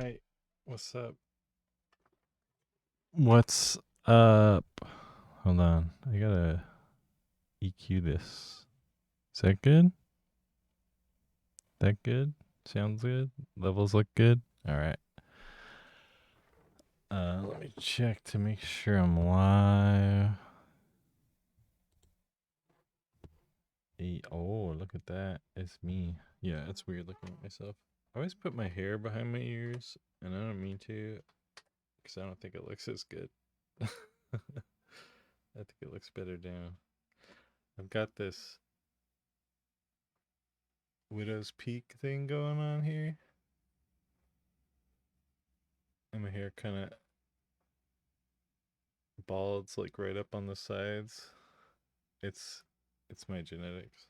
Hey, what's up? What's up? Hold on. I gotta EQ this. Is that good? That good? Sounds good? Levels look good? Alright. Let me check to make sure I'm live. Oh, look at that. It's me. Yeah, it's weird looking at myself. I always put my hair behind my ears, and I don't mean to, because I don't think it looks as good. I think it looks better down. I've got this widow's peak thing going on here, and my hair kind of balds like right up on the sides. It's it's my genetics.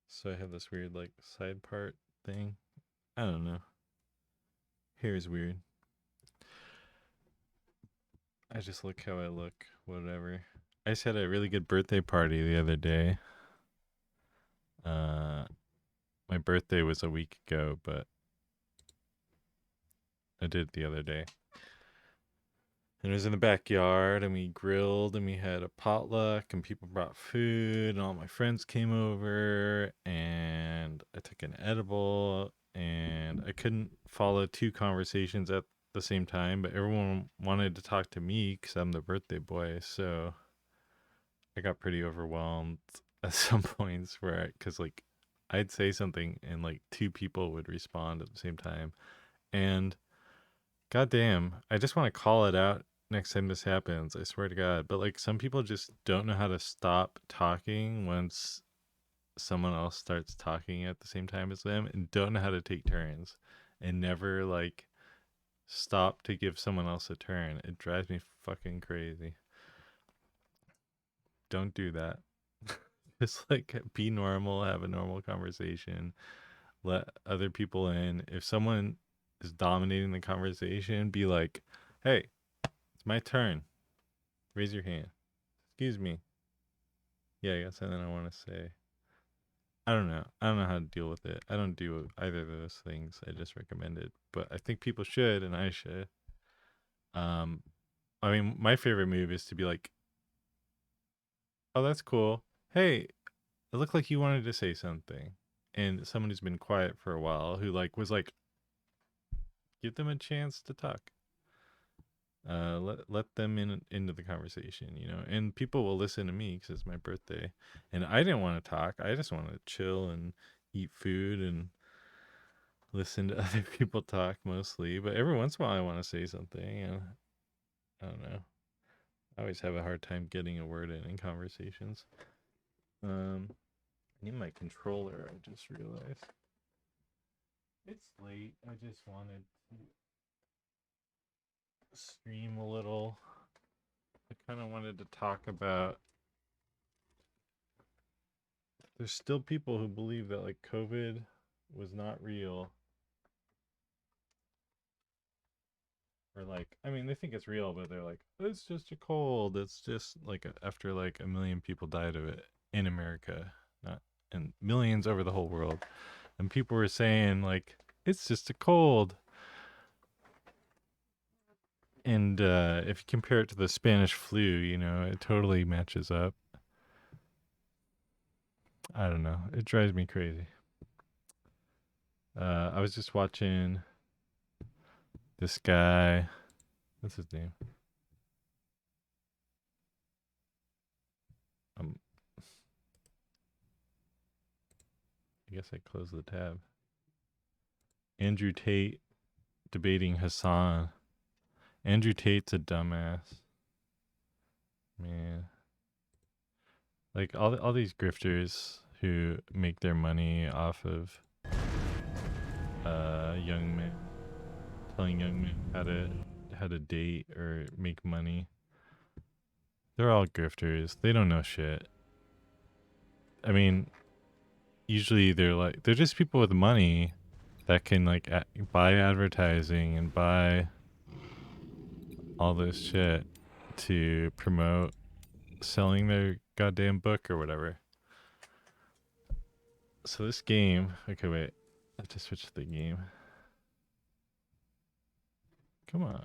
So I have this weird like side part thing. I don't know. Hair is weird. I just look how I look, whatever. I just had a really good birthday party the other day. Uh my birthday was a week ago, but I did it the other day. And it was in the backyard, and we grilled, and we had a potluck, and people brought food, and all my friends came over, and I took an edible, and I couldn't follow two conversations at the same time, but everyone wanted to talk to me because I'm the birthday boy, so I got pretty overwhelmed at some points because like I'd say something and like two people would respond at the same time, and goddamn, I just want to call it out next time this happens. I swear to God. But like some people just don't know how to stop talking once someone else starts talking at the same time as them and don't know how to take turns and never like stop to give someone else a turn. It drives me fucking crazy. Don't do that. Just like be normal, have a normal conversation, let other people in. If someone is dominating the conversation, be like, hey, it's my turn. Raise your hand. Excuse me. Yeah, I got something I want to say. I don't know. I don't know how to deal with it. I don't do either of those things I just recommended, but I think people should, and I should. Um, I mean, my favorite move is to be like, "Oh, that's cool. Hey, it looked like you wanted to say something," and someone who's been quiet for a while, who like was like, give them a chance to talk. Let them into the conversation, and people will listen to me because it's my birthday, and I didn't want to talk. I just want to chill and eat food and listen to other people talk mostly. But every once in a while, I want to say something, and I don't know. I always have a hard time getting a word in conversations. I need my controller. I just realized it's late. I just wanted to stream a little. I kind of wanted to talk about there's still people who believe that like COVID was not real, or like I mean they think it's real, but they're like it's just a cold. It's just like after like a million people died of it in America, not and millions over the whole world, and people were saying like it's just a cold. And if you compare it to the Spanish flu, it totally matches up. I don't know. It drives me crazy. I was just watching this guy. What's his name? Um, I guess I closed the tab. Andrew Tate debating Hassan. Andrew Tate's a dumbass, man. Like all these grifters who make their money off of young men telling young men how to date or make money. They're all grifters. They don't know shit. I mean, usually they're just people with money that can like buy advertising and buy all this shit to promote selling their goddamn book or whatever. So this game, okay, wait, I have to switch the game. Come on.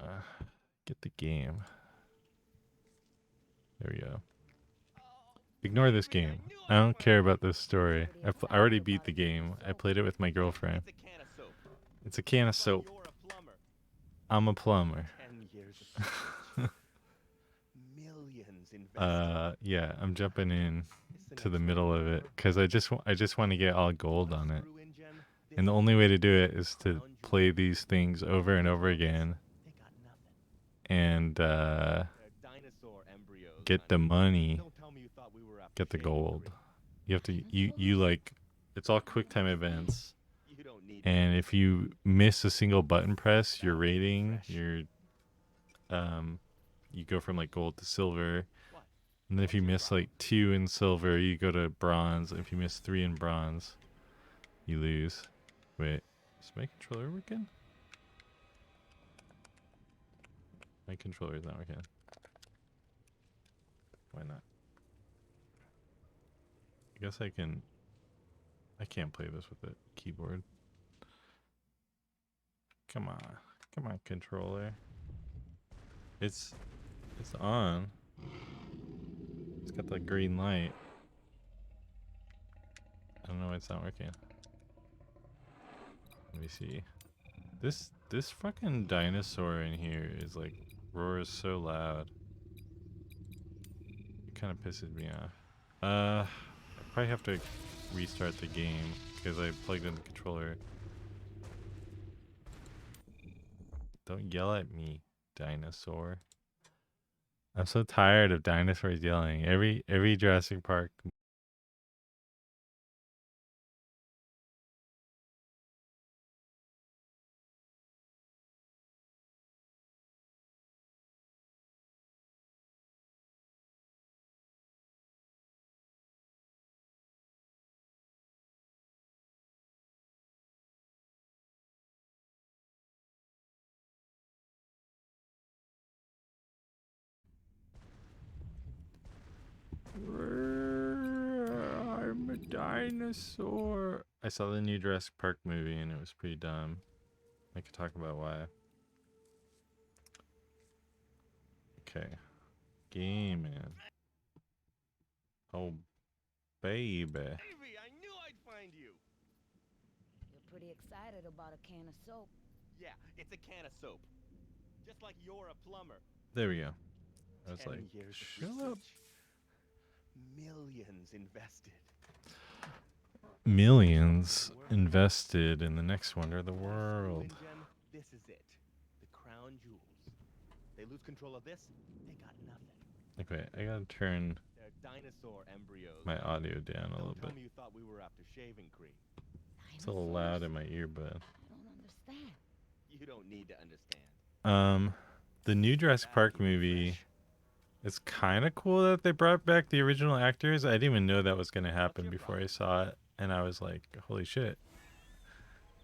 Get the game. There we go. Ignore this game. I don't care about this story. I already beat the game. I played it with my girlfriend. It's a can of soap. I'm a plumber. 10 years of millions invested. Yeah, I'm jumping in to the middle of it because I just want to get all gold on it. And the only way to do it is to play these things over and over again and get the money, get the gold. You have to you like it's all quick time events. And if you miss a single button press, your rating, you go from like gold to silver. And then if you miss like 2 in silver, you go to bronze. If you miss 3 in bronze, you lose. Wait, is my controller working? My controller is not working. Why not? I guess I can't play this with a keyboard. Come on, controller. It's on. It's got the green light. I don't know why it's not working. Let me see. This fucking dinosaur in here is like roars so loud. It kind of pisses me off. I probably have to restart the game because I plugged in the controller. Don't yell at me, dinosaur. I'm so tired of dinosaurs yelling. Every Jurassic Park. I'm a dinosaur. I saw the new Jurassic Park movie and it was pretty dumb. I could talk about why. Okay. Game, man. Oh, baby. Baby, I knew I'd find you. You're pretty excited about a can of soap. Yeah, it's a can of soap. Just like you're a plumber. There we go. I was 10 like, years of shut up. research. Millions invested. Millions invested in the next wonder of the world. This is it. The crown jewels. They lose control of this, they got nothing. Okay, I gotta turn They're dinosaur embryos. my audio down a little Don't tell bit. me you thought we were after shaving cream. It's a little loud in my earbud. I don't understand. You don't need to understand. The new Jurassic Park movie, it's kind of cool that they brought back the original actors. I didn't even know that was gonna happen before I saw it, and I was like, holy shit.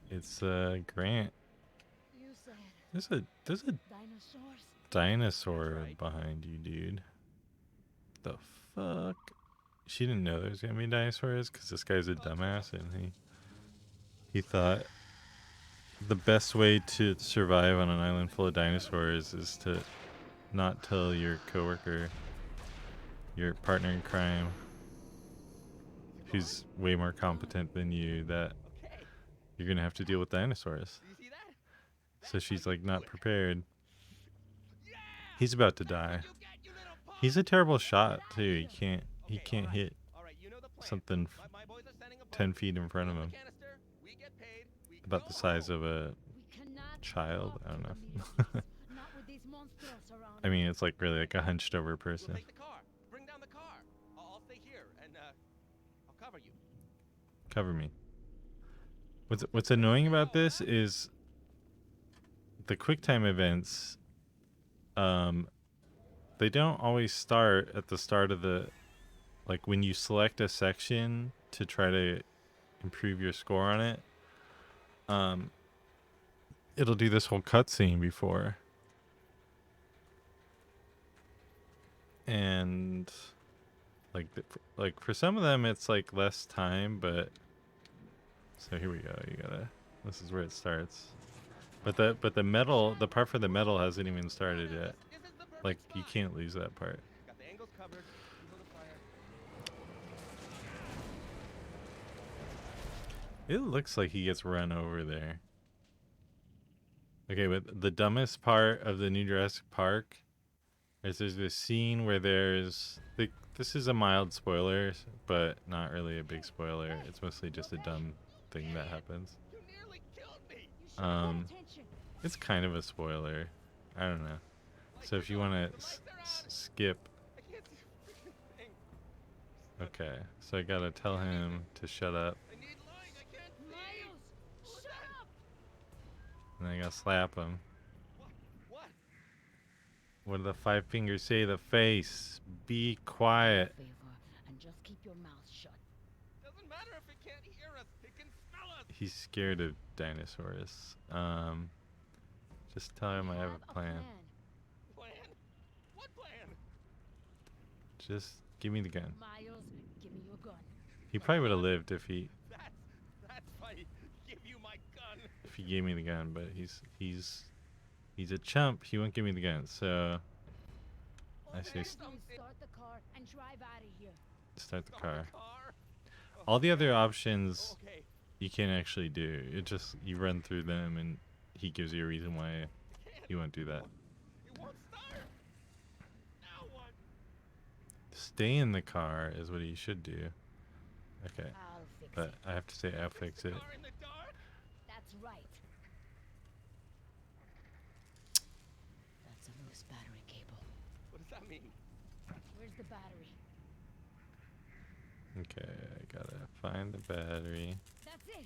It's Grant. You said There's a dinosaurs? dinosaur That's right. behind you, dude. The fuck? She didn't know there was gonna be dinosaurs because this guy's a dumbass and he thought the best way to survive on an island full of dinosaurs is to not tell your coworker, your partner in crime, who's way more competent than you, that Okay. you're gonna have to deal with dinosaurs. Do you see that? So she's like not prepared. Yeah! He's about to die. You get, you little punk! He's a terrible shot too. He Okay, can't all right. hit All right, you know the plan. something My boys are sending a boat. 10 feet in front of Fill him. the canister, we get paid, we About go the size home. of a We cannot child. talk I don't to know. the museums, not with these monsters around. I mean, it's like really like a hunched over We'll person. take the car. Bring down the car. I'll stay here and I'll cover you. Cover me. What's annoying about this is the QuickTime events. They don't always start at the start of the, like when you select a section to try to improve your score on it. It'll do this whole cutscene before. And like for some of them it's like less time, but so here we go. This is where it starts. But the metal, the part for the metal hasn't even started yet. This is the perfect Like you spot. can't lose that part. Got the angles covered. Kindle the fire. It looks like he gets run over there. Okay, but the dumbest part of the new Jurassic Park is there's this scene where this is a mild spoiler, but not really a big spoiler. It's mostly just a dumb thing that happens. You nearly killed me. You should have Um, paid attention. it's kind of a spoiler. I don't know. So if you want to skip, I can't see a freaking thing. okay. So I gotta tell him to shut up, I need light. I can't see. Miles, shut up! and then I gotta slap him. What? What do the five fingers say? The face. Be quiet. Favor, and just keep your mouth shut. Doesn't matter if it can't hear us. It can smell us. He's scared of dinosaurs. Just tell him I have a plan. Plan? What plan? Just give me the gun. Miles, give me your gun. He probably would have lived if he That's why I give you my gun. gave me the gun, but he's a chump. He won't give me the gun. So I say You start the car and drive out of here. start the Start car. the car. All the other options Okay. you can't actually do. It just you run through them and he gives you a reason why he won't do that. It won't start. Now what? Stay in the car is what he should do. Okay. I'll fix But it. I have to say I'll fix it. Car in the dark? That's right. That's a loose battery cable. What does that mean? Where's the battery? Okay, I gotta find the battery. That's it.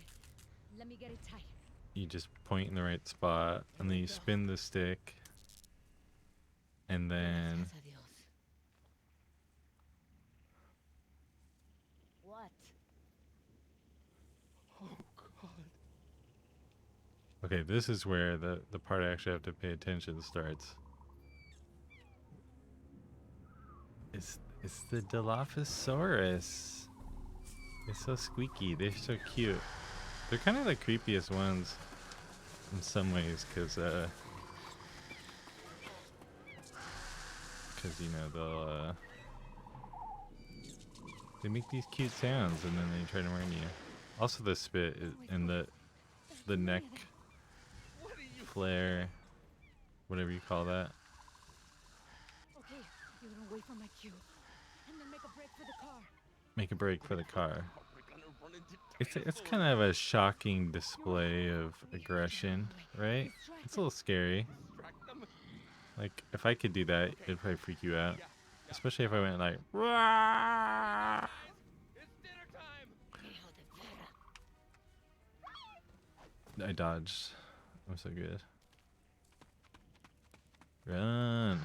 Let me get it tight. You just point in the right spot, and then you spin the stick, and then Gracias a Dios. What? Oh God. okay, this is where the part I actually have to pay attention starts. It's the Dilophosaurus. It's so squeaky. They're so cute. They're kind of the creepiest ones in some ways, cause you know they'll they make these cute sounds and then they try to warn you. Also, the spit and the neck What are you? flare, whatever you call that. Okay, you're gonna wait for my cue. And then make a break for the car. Make a break for the car. We're gonna run into It's kind of a shocking display of aggression, right? It's a little scary. distract them. Like if I could do that, it'd probably freak you out. Yeah. Especially if I went like, "Rah!" It's dinner time. Hijo de perra. I dodged. I'm so good. Run.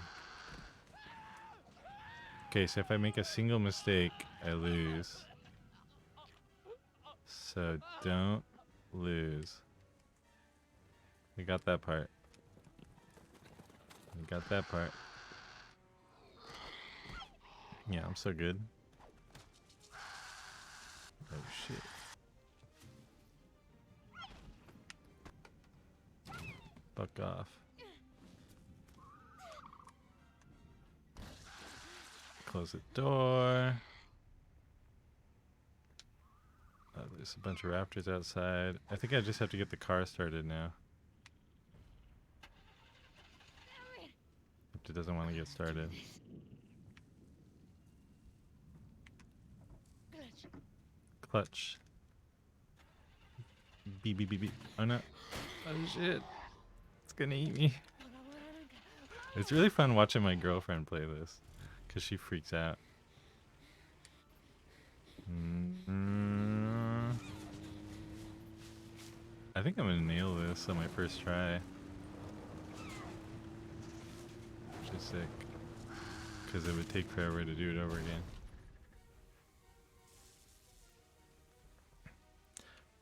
Okay, so if I make a single mistake, I lose. So don't lose. We got that part. We got that part. Yeah, I'm so good. Oh shit. Fuck off. Close the door. There's a bunch of raptors outside. I think I just have to get the car started now. If it doesn't want to get started. Glitch. Clutch. Beep beep beep beep. Oh no. Oh shit. It's gonna eat me. It's really fun watching my girlfriend play this. Because she freaks out. I think I'm gonna nail this on my first try. Which is sick. Because it would take forever to do it over again.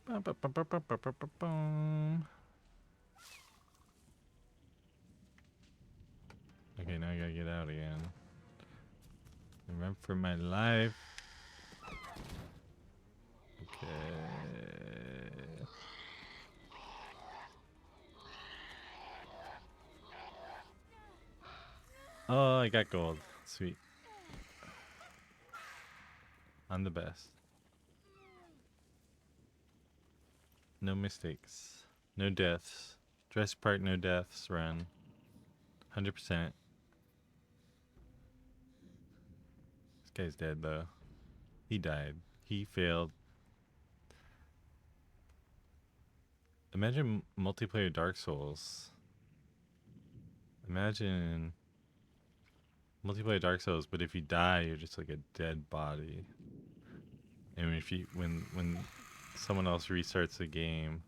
Ba-ba-ba-ba-ba-ba-ba-boom. Okay, now I gotta get out again. And run for my life. Okay. Oh, I got gold. Sweet. I'm the best. No mistakes. No deaths. Jurassic Park, no deaths. Run. 100%. This guy's dead, though. He died. He failed. Imagine multiplayer Dark Souls. Imagine multiplayer Dark Souls, but if you die, you're just like a dead body. And if you when someone else restarts the game,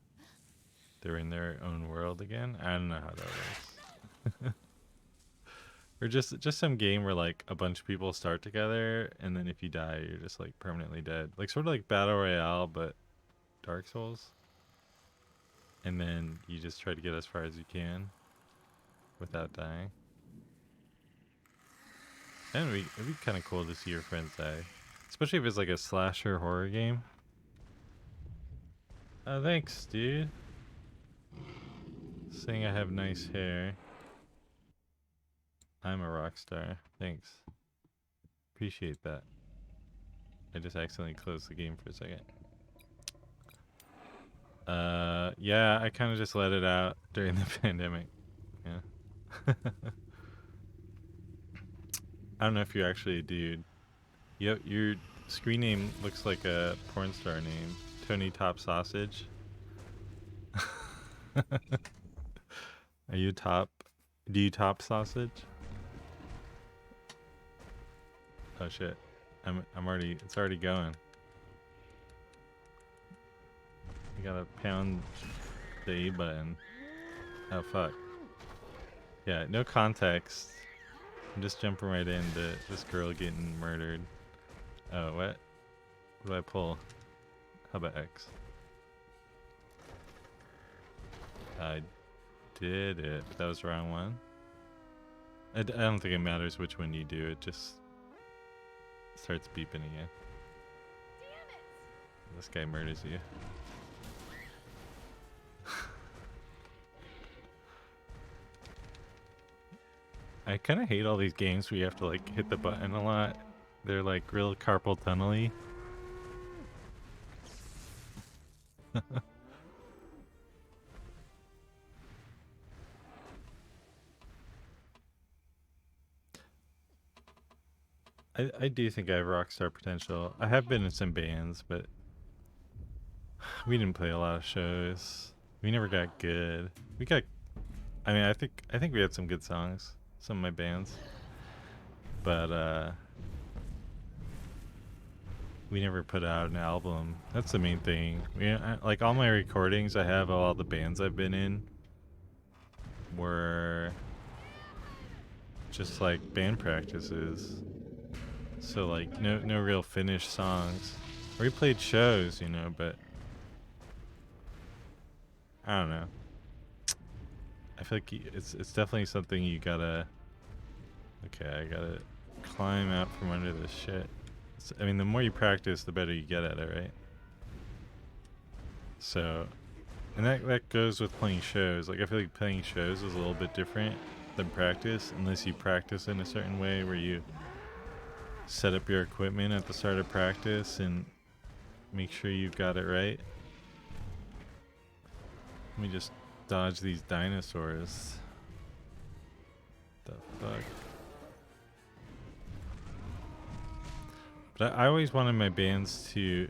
they're in their own world again. I don't know how that works. Or just some game where like a bunch of people start together, and then if you die, you're just like permanently dead. Like sort of like Battle Royale, but Dark Souls. And then you just try to get as far as you can without dying. And it'd be kind of cool to see your friends die. Especially if it's like a slasher horror game. Oh, thanks, dude. Saying I have nice hair. I'm a rock star. Thanks. Appreciate that. I just accidentally closed the game for a second. Yeah, I kind of just let it out during the pandemic. Yeah. I don't know if you're actually a dude. Your screen name looks like a porn star name. Tony Top Sausage. Are you top? Do you top sausage? Oh shit. I'm already, it's already going. You gotta pound the A button. Oh fuck. Yeah, no context. I'm just jumping right into this girl getting murdered. Oh, what? What do I pull? How about X? I did it. That was the wrong one. I don't think it matters which one you do. It just starts beeping again. This guy murders you. I kind of hate all these games where you have to like hit the button a lot. They're like real carpal tunnel-y. I do think I have rock star potential. I have been in some bands, but we didn't play a lot of shows. We never got good. We got, I mean, I think we had some good songs, some of my bands, but we never put out an album. That's the main thing. Like all my recordings I have of all the bands I've been in were just like band practices. So like no real finished songs. We played shows, you know, but I don't know. I feel like it's definitely something you gotta. Okay, I gotta climb out from under this shit. I mean, the more you practice, the better you get at it, right? So, and that goes with playing shows. Like I feel like playing shows is a little bit different than practice, unless you practice in a certain way where you set up your equipment at the start of practice and make sure you've got it right. Let me just dodge these dinosaurs. The fuck? But I always wanted my bands to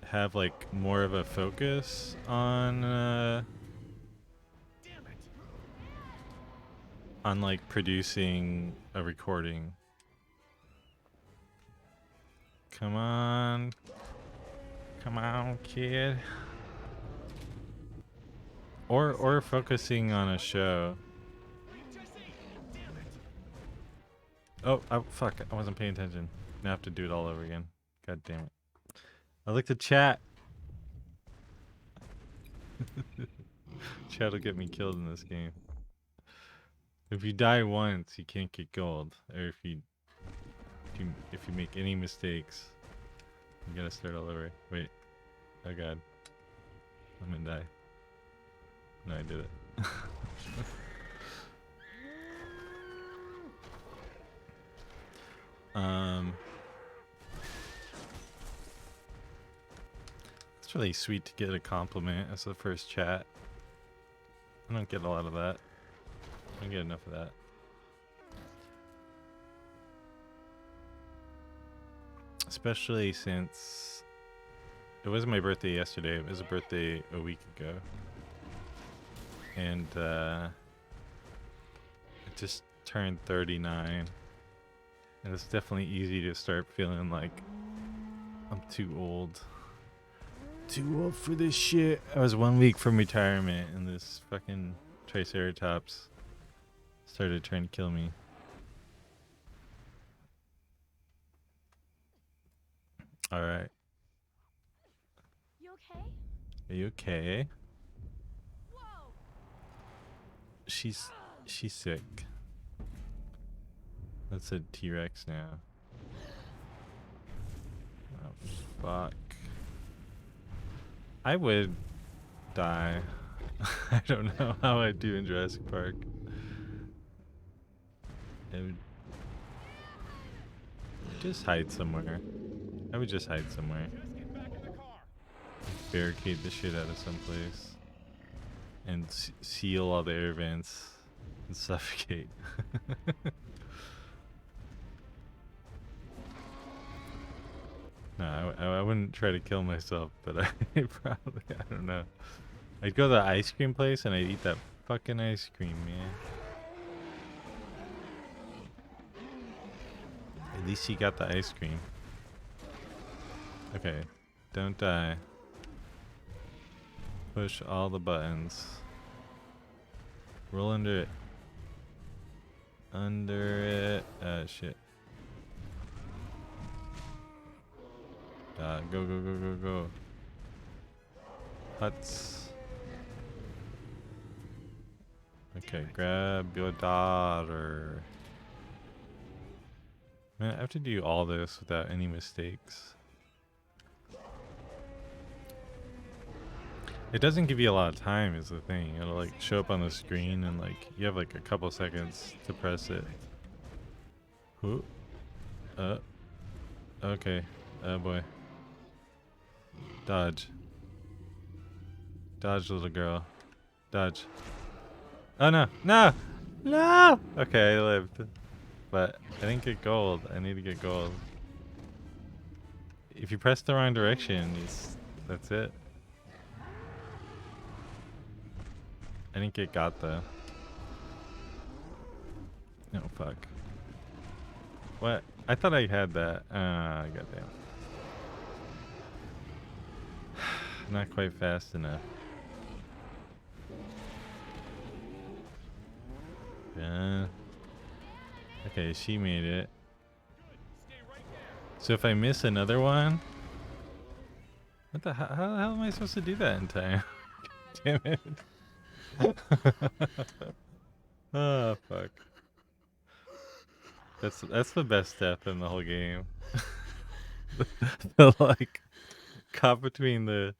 have like more of a focus on like producing a recording. Come on. Come on, kid. Or focusing on a show. Oh, fuck. I wasn't paying attention. Now I have to do it all over again. God damn it. I like to chat. Chat will get me killed in this game. If you die once, you can't get gold. Or if you make any mistakes, you gotta start all over. Wait. Oh god. I'm gonna die. No, I did it. It's really sweet to get a compliment as the first chat. I don't get a lot of that. I don't get enough of that. Especially since it wasn't my birthday yesterday, it was a birthday a week ago. And I just turned 39. And it's definitely easy to start feeling like I'm too old. Too old for this shit. I was 1 week from retirement and this fucking Triceratops started trying to kill me. Alright. You okay? Are you okay? Whoa! She's sick. That's a T-Rex now. Oh fuck. I would die. I don't know how I'd do in Jurassic Park. I would just hide somewhere. I would just hide somewhere. Barricade the shit out of someplace. And seal all the air vents. And suffocate. No, I wouldn't try to kill myself, but I probably, I don't know. I'd go to the ice cream place and I'd eat that fucking ice cream, man. At least you got the ice cream. Okay, don't die. Push all the buttons. Roll under it. Under it. Shit. Go, go, go, go, go. Huts. Okay, grab your daughter. Man, I have to do all this without any mistakes. It doesn't give you a lot of time is the thing. It'll like show up on the screen and like you have like a couple seconds to press it. Who? Okay. Oh boy. Dodge. Dodge, little girl. Dodge. Oh no! No! No! Okay, I lived. But I didn't get gold. I need to get gold. If you press the wrong direction, that's it. I didn't get got though. No, fuck. What? I thought I had that. Goddamn. Not quite fast enough. Yeah. Okay, she made it. So if I miss another one, what the hell? How the hell am I supposed to do that in time? Damn it. Oh fuck. That's the best step in the whole game. The like caught between the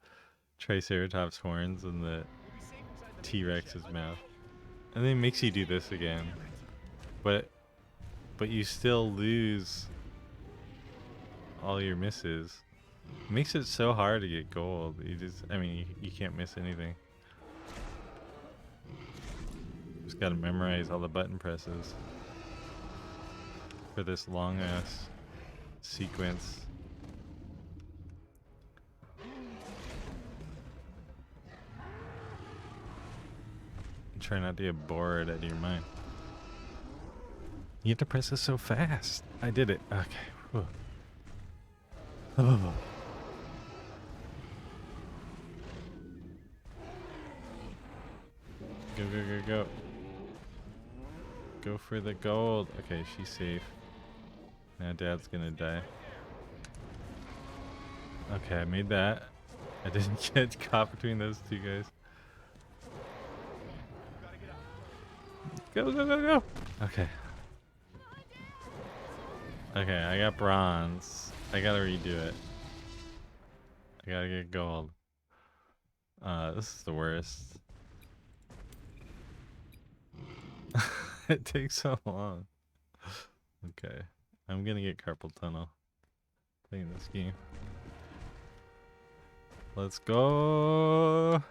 Triceratops horns and the T-Rex's mouth. And then it makes you do this again. But you still lose all your misses. It makes it so hard to get gold. You can't miss anything. Just gotta memorize all the button presses for this long ass sequence. Try not to get bored out of your mind. You have to press this so fast. I did it. Okay. Whew. Oh. Go, go, go, go. Go for the gold. Okay, she's safe. Now Dad's gonna die. Okay, I made that. I didn't get caught between those two guys. Go, go, go, go. Okay. Okay, I got bronze. I gotta redo it. I gotta get gold. This is the worst. It takes so long. Okay. I'm gonna get carpal tunnel playing this game. Let's go.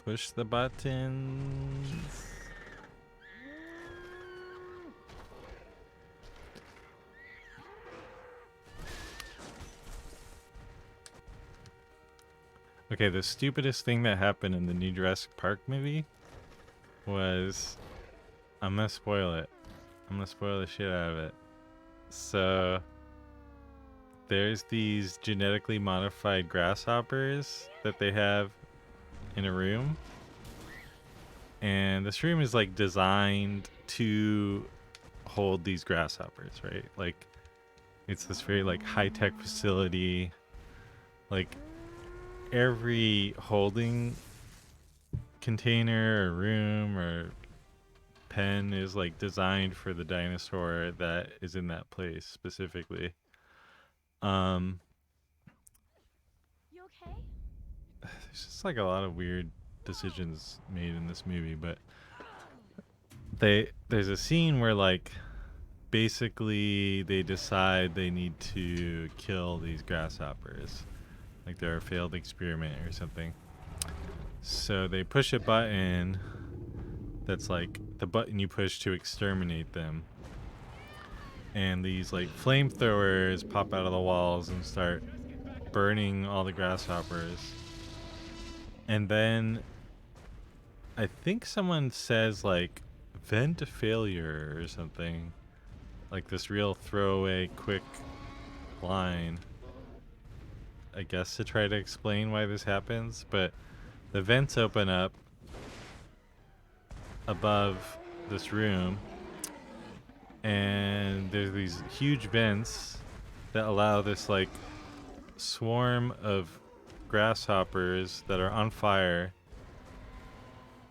Push the buttons. Okay, the stupidest thing that happened in the new Jurassic Park movie was, I'm gonna spoil it. I'm gonna spoil the shit out of it. So, there's these genetically modified grasshoppers that they have in a room. And this room is like designed to hold these grasshoppers, right? Like, it's this very like high-tech facility. Like, every holding container or room or pen is like designed for the dinosaur that is in that place specifically. Um You okay? there's just like a lot of weird decisions made in this movie, but there's a scene where like basically they decide they need to kill these grasshoppers. Like they're a failed experiment or something. So they push a button that's like the button you push to exterminate them. And these like flamethrowers pop out of the walls and start burning all the grasshoppers. And then I think someone says like vent failure or something. Like this real throwaway quick line. I guess to try to explain why this happens, but the vents open up above this room and there's these huge vents that allow this like swarm of grasshoppers that are on fire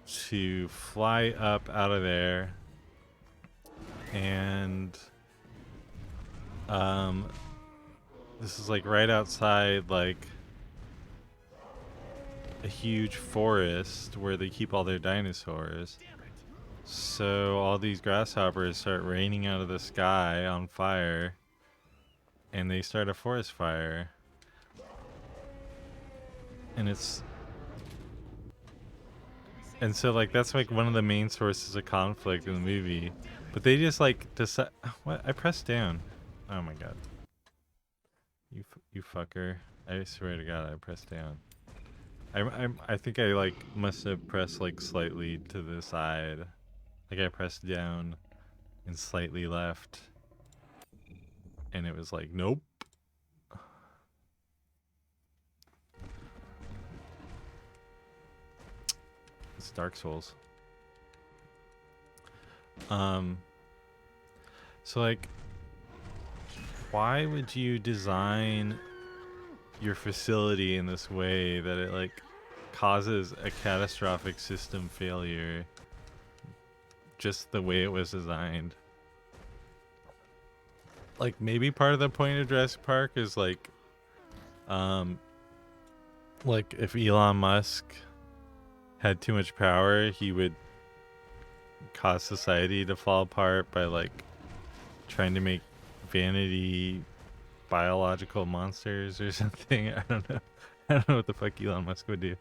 to fly up out of there, and this is like right outside like a huge forest where they keep all their dinosaurs. So all these grasshoppers start raining out of the sky on fire, and they start a forest fire. And so like that's like one of the main sources of conflict in the movie. But they just like decide. What? I pressed down. Oh my god. You fucker. I swear to god I pressed down. I think I like must have pressed like slightly to the side. Like I pressed down and slightly left. And it was like, nope. It's Dark Souls. So like, why would you design your facility in this way that it like causes a catastrophic system failure just the way it was designed? Like maybe part of the point of Jurassic Park is like if Elon Musk had too much power, he would cause society to fall apart by like trying to make vanity biological monsters or something. I don't know. I don't know what the fuck Elon Musk would do.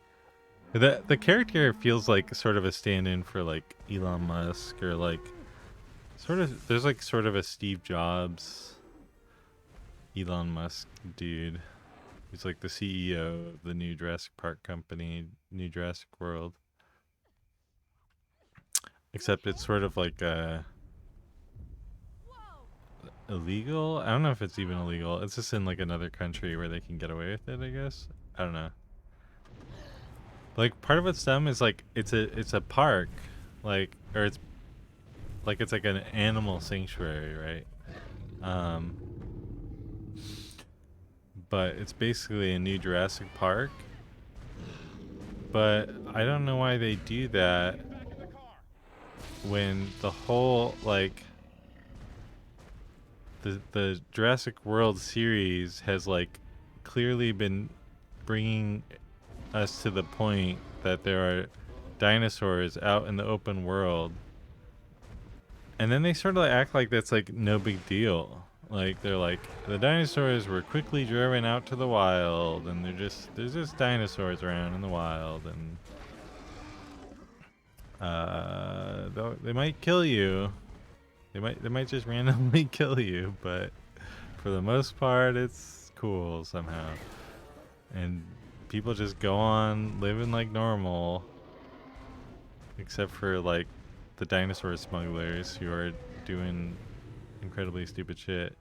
The character feels like sort of a stand-in for like Elon Musk, or like sort of there's like sort of a Steve Jobs Elon Musk dude. He's like the CEO of the new Jurassic Park company, New Jurassic World. Except it's sort of like illegal. I don't know if it's even illegal. It's just in like another country where they can get away with it, I guess. I don't know. Like part of what's dumb is like it's a park, like, or it's like an animal sanctuary, right? But it's basically a new Jurassic Park. But I don't know why they do that when the whole like the Jurassic World series has like clearly been bringing us to the point that there are dinosaurs out in the open world, And then they sort of act like that's like no big deal. Like they're like the dinosaurs were quickly driven out to the wild, and there's just dinosaurs around in the wild, and they might kill you. They might just randomly kill you, but for the most part, it's cool somehow. And people just go on living like normal, except for like the dinosaur smugglers who are doing incredibly stupid shit.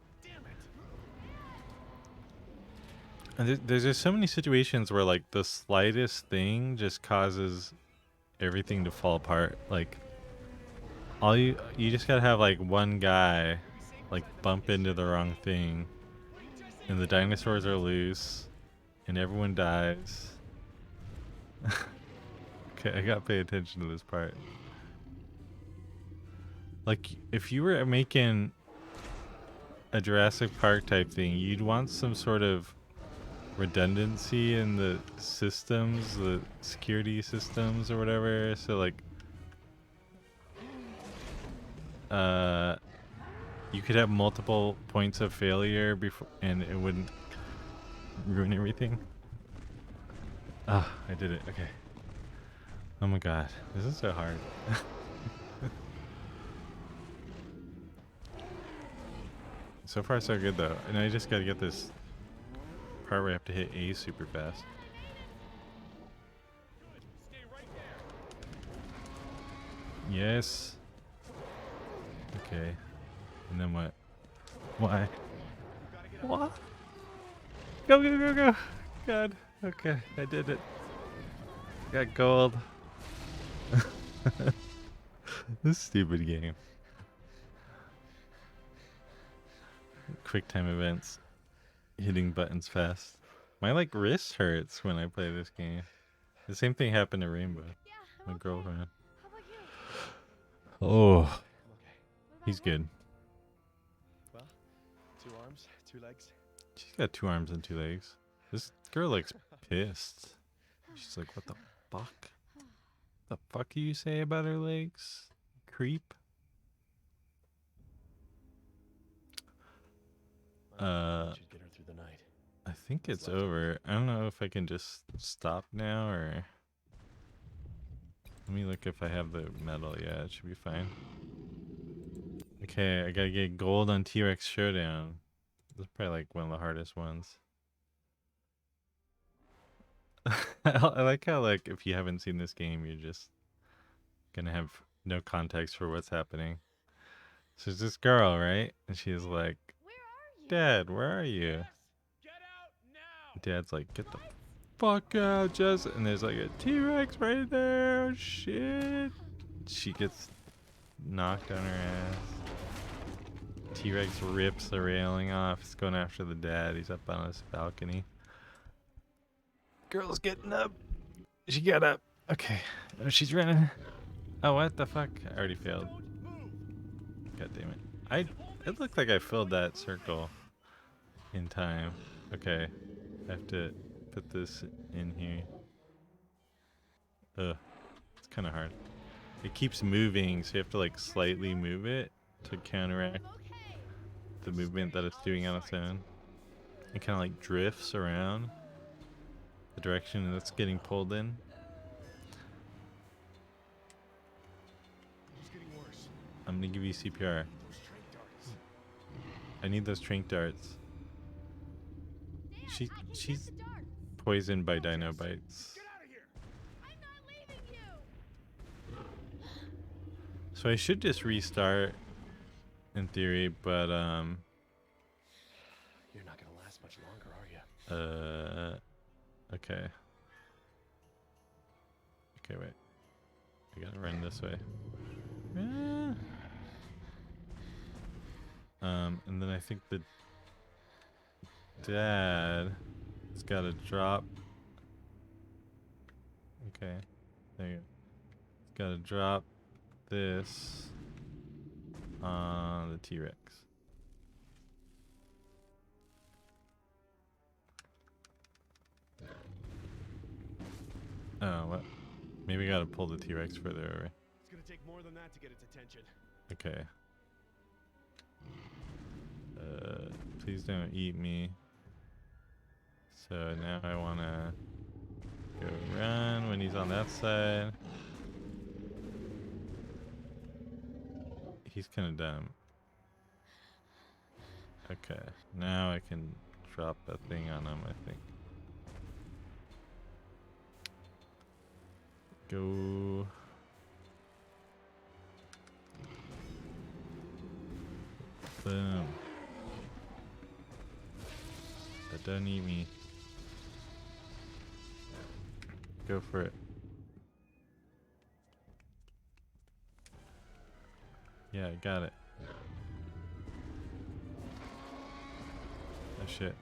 And there's just so many situations where like the slightest thing just causes everything to fall apart. Like all you just gotta have like one guy like bump into the wrong thing, and the dinosaurs are loose, and everyone dies. Okay, I gotta pay attention to this part. Like if you were making a Jurassic Park type thing, you'd want some sort of redundancy in the systems, the security systems or whatever. So like you could have multiple points of failure before and it wouldn't ruin everything. Ah, I did it. Okay. Oh my god. This is so hard. So far so good though. And I just gotta get this part where I have to hit A super fast. Yes. Okay. And then what? Why? What? Go, go, go, go. God. Okay, I did it. Got gold. This stupid game. Quick time events. Hitting buttons fast. My like wrist hurts when I play this game. The same thing happened to Rainbow. Yeah, My I'm okay. girlfriend. How about you? Oh, I'm okay. What about he's her? good. Well, 2 arms, 2 legs. She's got 2 arms and 2 legs. This girl looks pissed. She's like, what the fuck? The fuck do you say about her legs? Creep. Should get her through the night. I think it's over. I don't know if I can just stop now or... Let me look if I have the medal. Yeah, it should be fine. Okay, I gotta get gold on T-Rex Showdown. This is probably like one of the hardest ones. I like how like if you haven't seen this game, you're just gonna have no context for what's happening. So it's this girl, right? And she's like, Where are you? Dad, where are you? Get out now! Dad's like, get the fuck out, Jess. And there's like a T-Rex right there. Oh, shit. She gets knocked on her ass. T-Rex rips the railing off. It's going after the dad. He's up on his balcony. Girl's getting up. She got up. Okay. Oh, she's running. Oh, what the fuck? I already failed. God damn it. It looked like I filled that circle in time. Okay. I have to put this in here. Ugh. It's kind of hard. It keeps moving, so you have to like slightly move it to counteract the movement that it's doing on its own. It kind of like drifts around the direction that's getting pulled in. It's getting worse. I'm gonna give you CPR. Those train darts. I need those trank darts. Dad, She's I can get the darts. poisoned by dino bites. Get out of here! I'm not leaving you. So I should just restart in theory, but You're not gonna last much longer, are you? okay. Okay, wait. I gotta run this way. And then I think the dad has gotta drop. Okay, there you go. He's gotta drop this on the T-Rex. Oh, what? Maybe I gotta pull the T-Rex further over. It's gonna take more than that to get its attention. Okay. Please don't eat me. So now I want to go run when he's on that side. He's kind of dumb. Okay, now I can drop that thing on him, I think. Go. Boom. But don't eat me. Go for it. Yeah, I got it. Oh shit.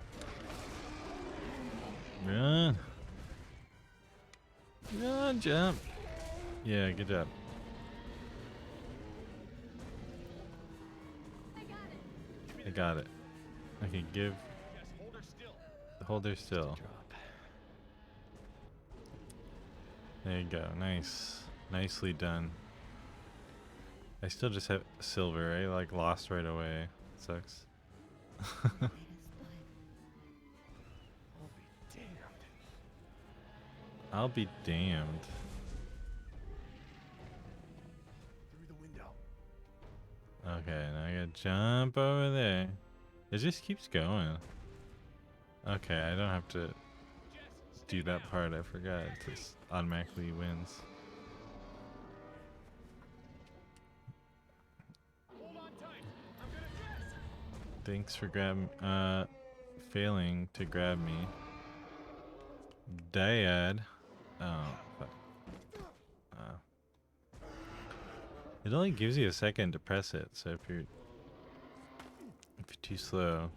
Run! Run, jump! Yeah, good job. I got it. Okay, give. Yes, hold her still. Hold her still. Drop. There you go. Nice. Nicely done. I still just have silver. I like lost right away. Sucks. I'll be damned. I'll be damned. Through the window. Okay, now I gotta jump over there. It just keeps going. Okay, I don't have to Jess, stay do that down. part. I forgot. It just automatically wins. Hold on tight. I'm gonna Jess. Thanks for failing to grab me. Dad. Oh, fuck. It only gives you a second to press it, so if you're too slow,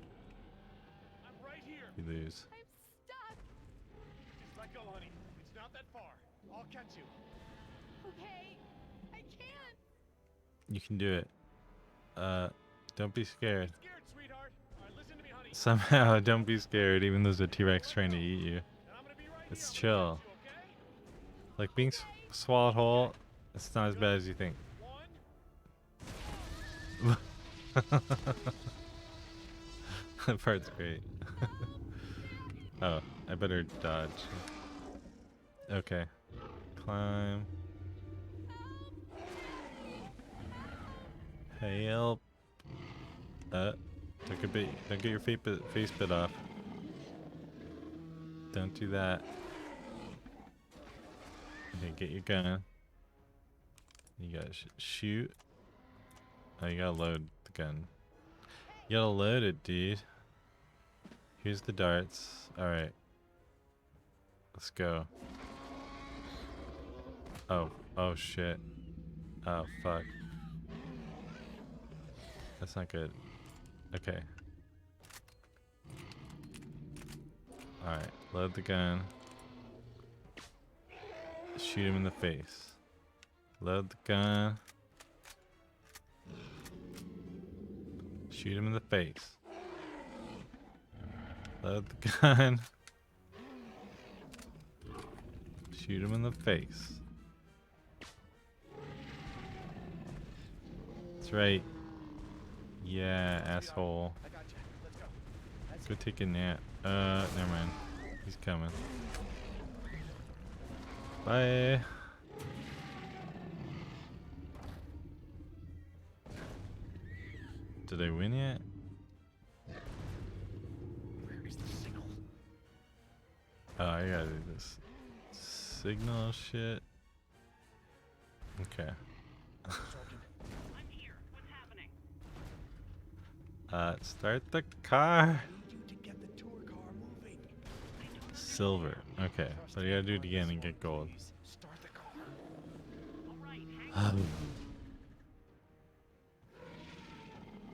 I'm right here. you lose. I'm stuck. Just let go, honey. It's not that far. I'll catch you. Okay. I can't. You can do it. Don't be scared. Scared, sweetheart. All right, listen to me, honey. Somehow, don't be scared, even though there's a T-Rex trying to eat you. And I'm gonna be right It's here. chill. I'm gonna catch you, okay? Like being swallowed whole, it's not as bad as you think. One. That part's great. Oh, I better dodge. Okay. Climb. Help. Don't get your face bit off. Don't do that. Okay, get your gun. You gotta shoot. Oh, you gotta load the gun. You gotta load it, dude. Here's the darts. Alright. Let's go. Oh shit. Oh fuck. That's not good. Okay. Alright, load the gun. Shoot him in the face. Load the gun. Shoot him in the face. Load the gun. Shoot him in the face. That's right. Yeah, asshole. I got you. Let's go. That's Go take a nap. Never mind. He's coming. Bye. Did I win yet? Where is the signal? Oh, I gotta do this signal shit. Okay. Sergeant. I'm here. What's happening? Start the car. I need you to get the tour car moving. Silver. Okay, so you gotta do it again and get gold. Please, start the car. All right, hang on.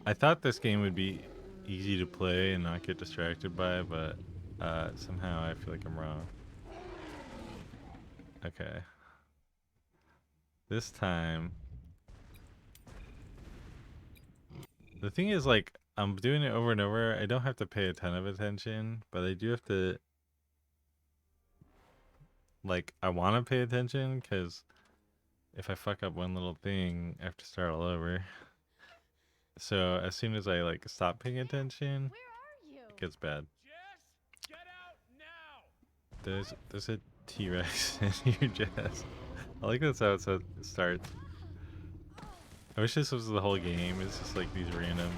I thought this game would be easy to play and not get distracted by, but somehow I feel like I'm wrong. Okay. This time, the thing is, like, I'm doing it over and over. I don't have to pay a ton of attention, but I do have to, like, I want to pay attention because if I fuck up one little thing, I have to start all over. So as soon as I like stop paying attention, Where are you? it gets bad. Jess, get out now! There's a T-Rex in your chest. I like that's how it starts. I wish this was the whole game. It's just like these random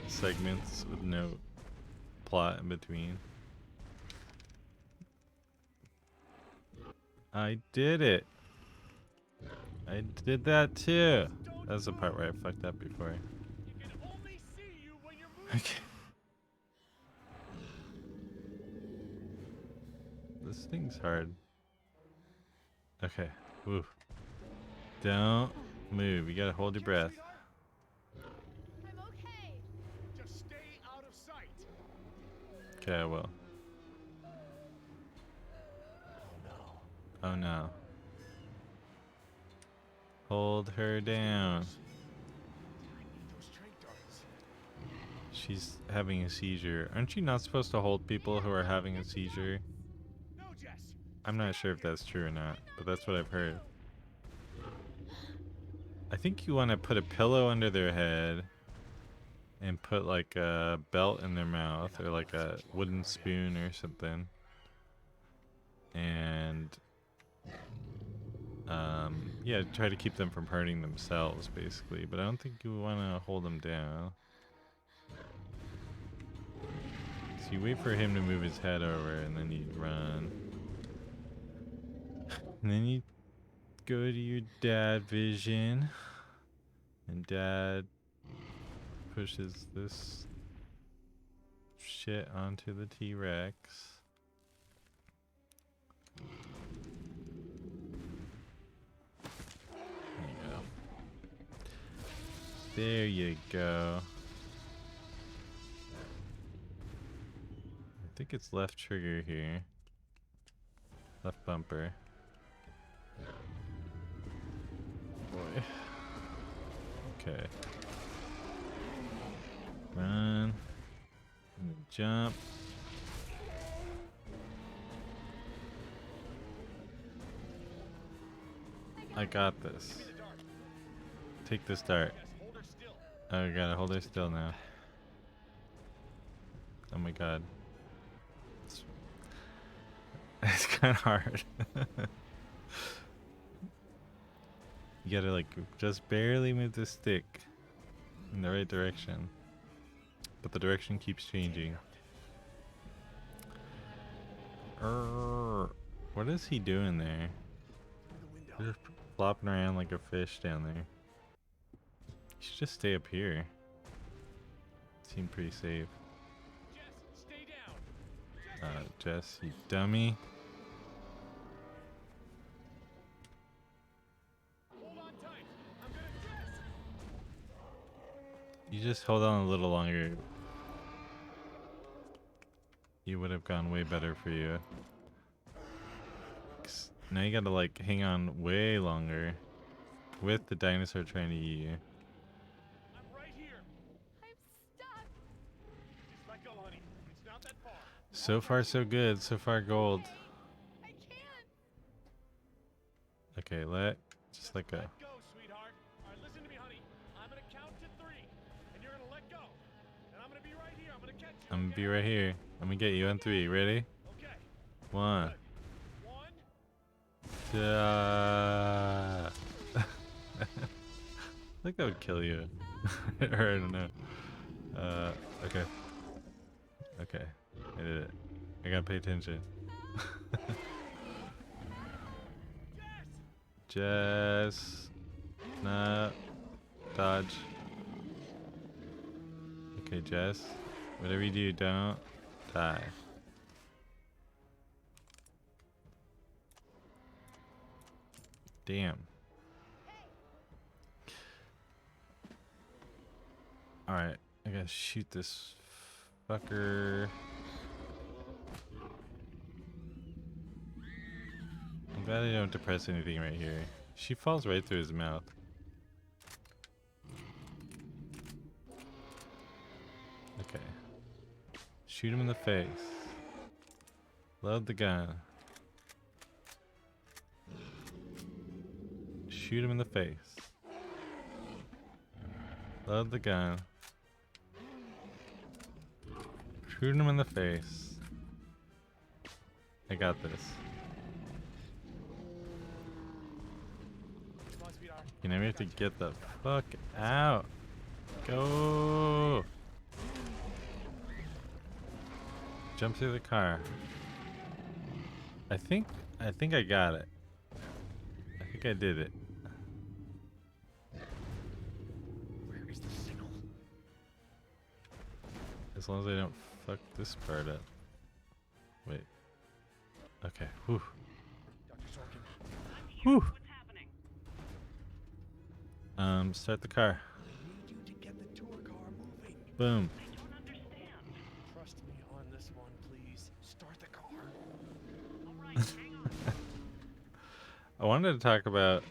segments with no plot in between. I did it. I did that too. That was the part where I fucked up before. You can only see you when you're moving. Okay. This thing's hard. Okay. Woo. Don't move. You gotta hold your breath. I'm okay. Just stay out of sight. Okay, I will. Oh no. Hold her down. I need those trank darts. She's having a seizure. Aren't you not supposed to hold people who are having a seizure? No, Jess. I'm not sure if that's true or not, but that's what I've heard. I think you want to put a pillow under their head and put like a belt in their mouth or like a wooden spoon or something. And yeah, try to keep them from hurting themselves basically, but I don't think you want to hold them down. So you wait for him to move his head over and then you run. And then you go to your dad vision. And dad pushes this shit onto the T-Rex. There you go. There you go. I think it's left trigger here. Left bumper. Boy. Okay. Run. And jump. I got this. Give me the dart. Take this dart. Jess, hold her still. Oh, I gotta hold her still now. Oh my god. It's kind of hard. You gotta like just barely move the stick in the right direction. But the direction keeps changing. What is he doing there? Through the window. Just flopping around like a fish down there. You should just stay up here. Seem pretty safe. Jess, stay down. Jess, you dummy. Hold on tight. I'm gonna Jess. You just hold on a little longer. You would have gone way better for you. 'Cause now you gotta like hang on way longer with the dinosaur trying to eat you. I'm right here. I'm stuck. Just let go, honey. It's not that far. So far so good. So far gold. I can't. Okay, just let go. Let go, sweetheart. All right, listen to me, honey. I'm gonna count to 3, and you're gonna let go. And I'm gonna be right here. I'm gonna catch you. I'm gonna okay? be right here. I'm gonna get you on 3. Ready? Okay. 1. Good. 1. I think that would kill you. Or I don't know. Okay. Okay. I did it. I gotta pay attention. Jess. No. Dodge. Okay, Jess. Whatever you do, don't die. Damn. Alright, I gotta shoot this fucker. I'm glad I don't depress anything right here. She falls right through his mouth. Okay. Shoot him in the face. Load the gun. Shoot him in the face. Load the gun. Shoot him in the face. I got this. Come on, sweetheart. You know, we have to get the fuck out. Go. Jump through the car. I think I got it. I think I did it. Where is the signal? As long as I don't fuck this part up. Wait. Okay. Whew. Dr. Sorkin. I'm here. Whew. What's happening? Start the car. I need you to get the tour car moving. Boom. I don't understand. Trust me on this one, please. Start the car. All right, hang on. I wanted to talk about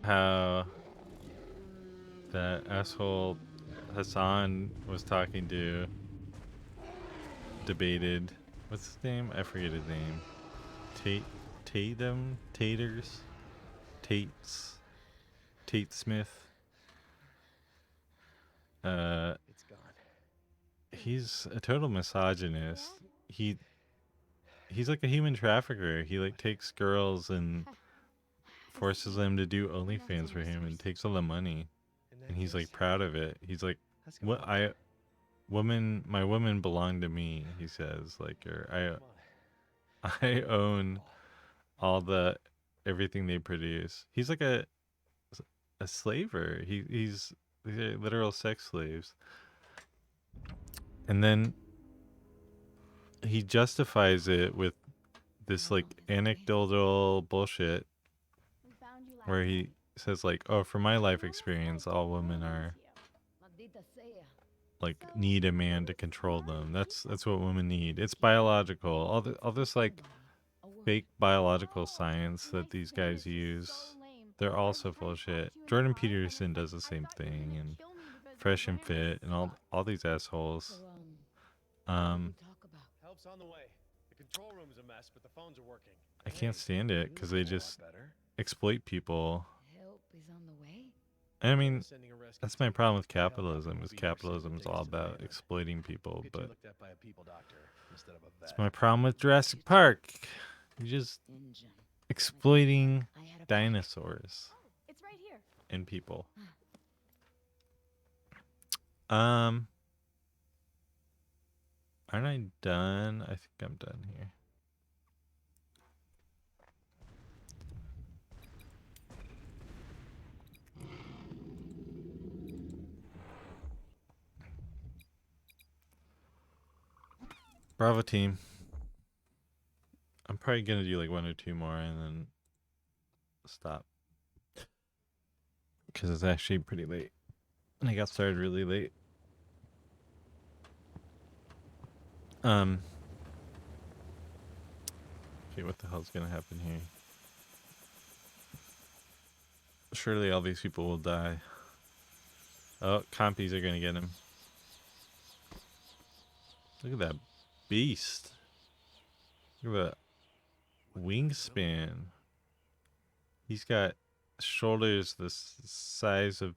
how that asshole Hassan was talking to debated. What's his name? I forget his name. Taters? Tate Smith. It's gone. He's a total misogynist. He's like a human trafficker. He like takes girls and forces them to do OnlyFans for him and takes all the money. And he's like proud of it. He's like, what my women belong to me, he says. Like, or I own all everything they produce. He's like a slaver. He's they're literal sex slaves. And then he justifies it with this like anecdotal bullshit where he says like, oh, from my life experience, all women are like need a man to control them. That's what women need. It's biological. All this like fake biological science that these guys use, they're also full of shit. Jordan Peterson does the same thing, and Fresh and Fit, and all these assholes. Help's on the way. The control room's a mess, but the phones are working. I can't stand it because they just exploit people. Help is on the way. I mean, that's my problem with capitalism. Is capitalism is all about exploiting people, but it's my problem with Jurassic Park. You're just Engine. exploiting I had a dinosaurs It's right here. and people. Aren't I done? I think I'm done here. Bravo team. I'm probably gonna do like one or two more and then stop. Because it's actually pretty late. And I got started really late. Okay, what the hell's gonna happen here? Surely all these people will die. Oh, compies are gonna get him. Look at that beast. Look at that wingspan. He's got shoulders the size of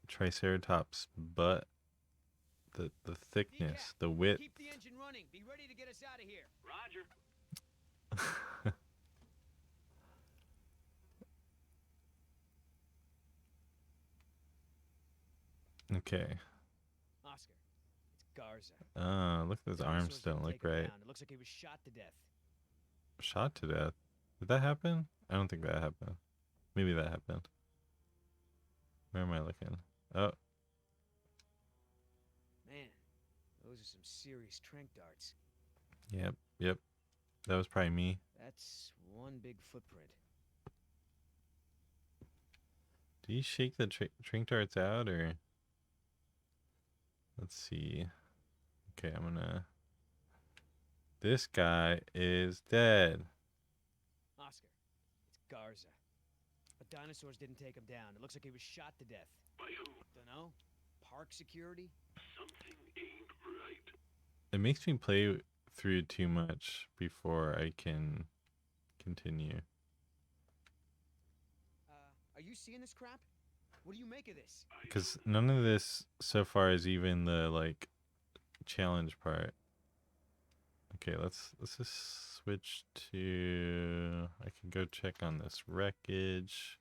Triceratops butt. The thickness, the width. Keep the engine running. Be ready to get us out of here. Roger. Okay. Oscar, it's Garza. Look, those Dinosaurs arms don't didn't look take him right. down. It looks like he was shot to death. Shot to death. Did that happen? I don't think that happened. Maybe that happened. Where am I looking? Oh, Man, those are some serious trank darts. yep. That was probably me. That's one big footprint. Do you shake the trink darts out or? Let's see. Okay, I'm gonna. This guy is dead. Oscar, it's Garza. But dinosaurs didn't take him down. It looks like he was shot to death. By who? Dunno. Park security? Something ain't right. It makes me play through too much before I can continue. Are you seeing this crap? What do you make of this? Because none of this so far is even the like challenge part. Okay, let's just switch to. I can go check on this wreckage.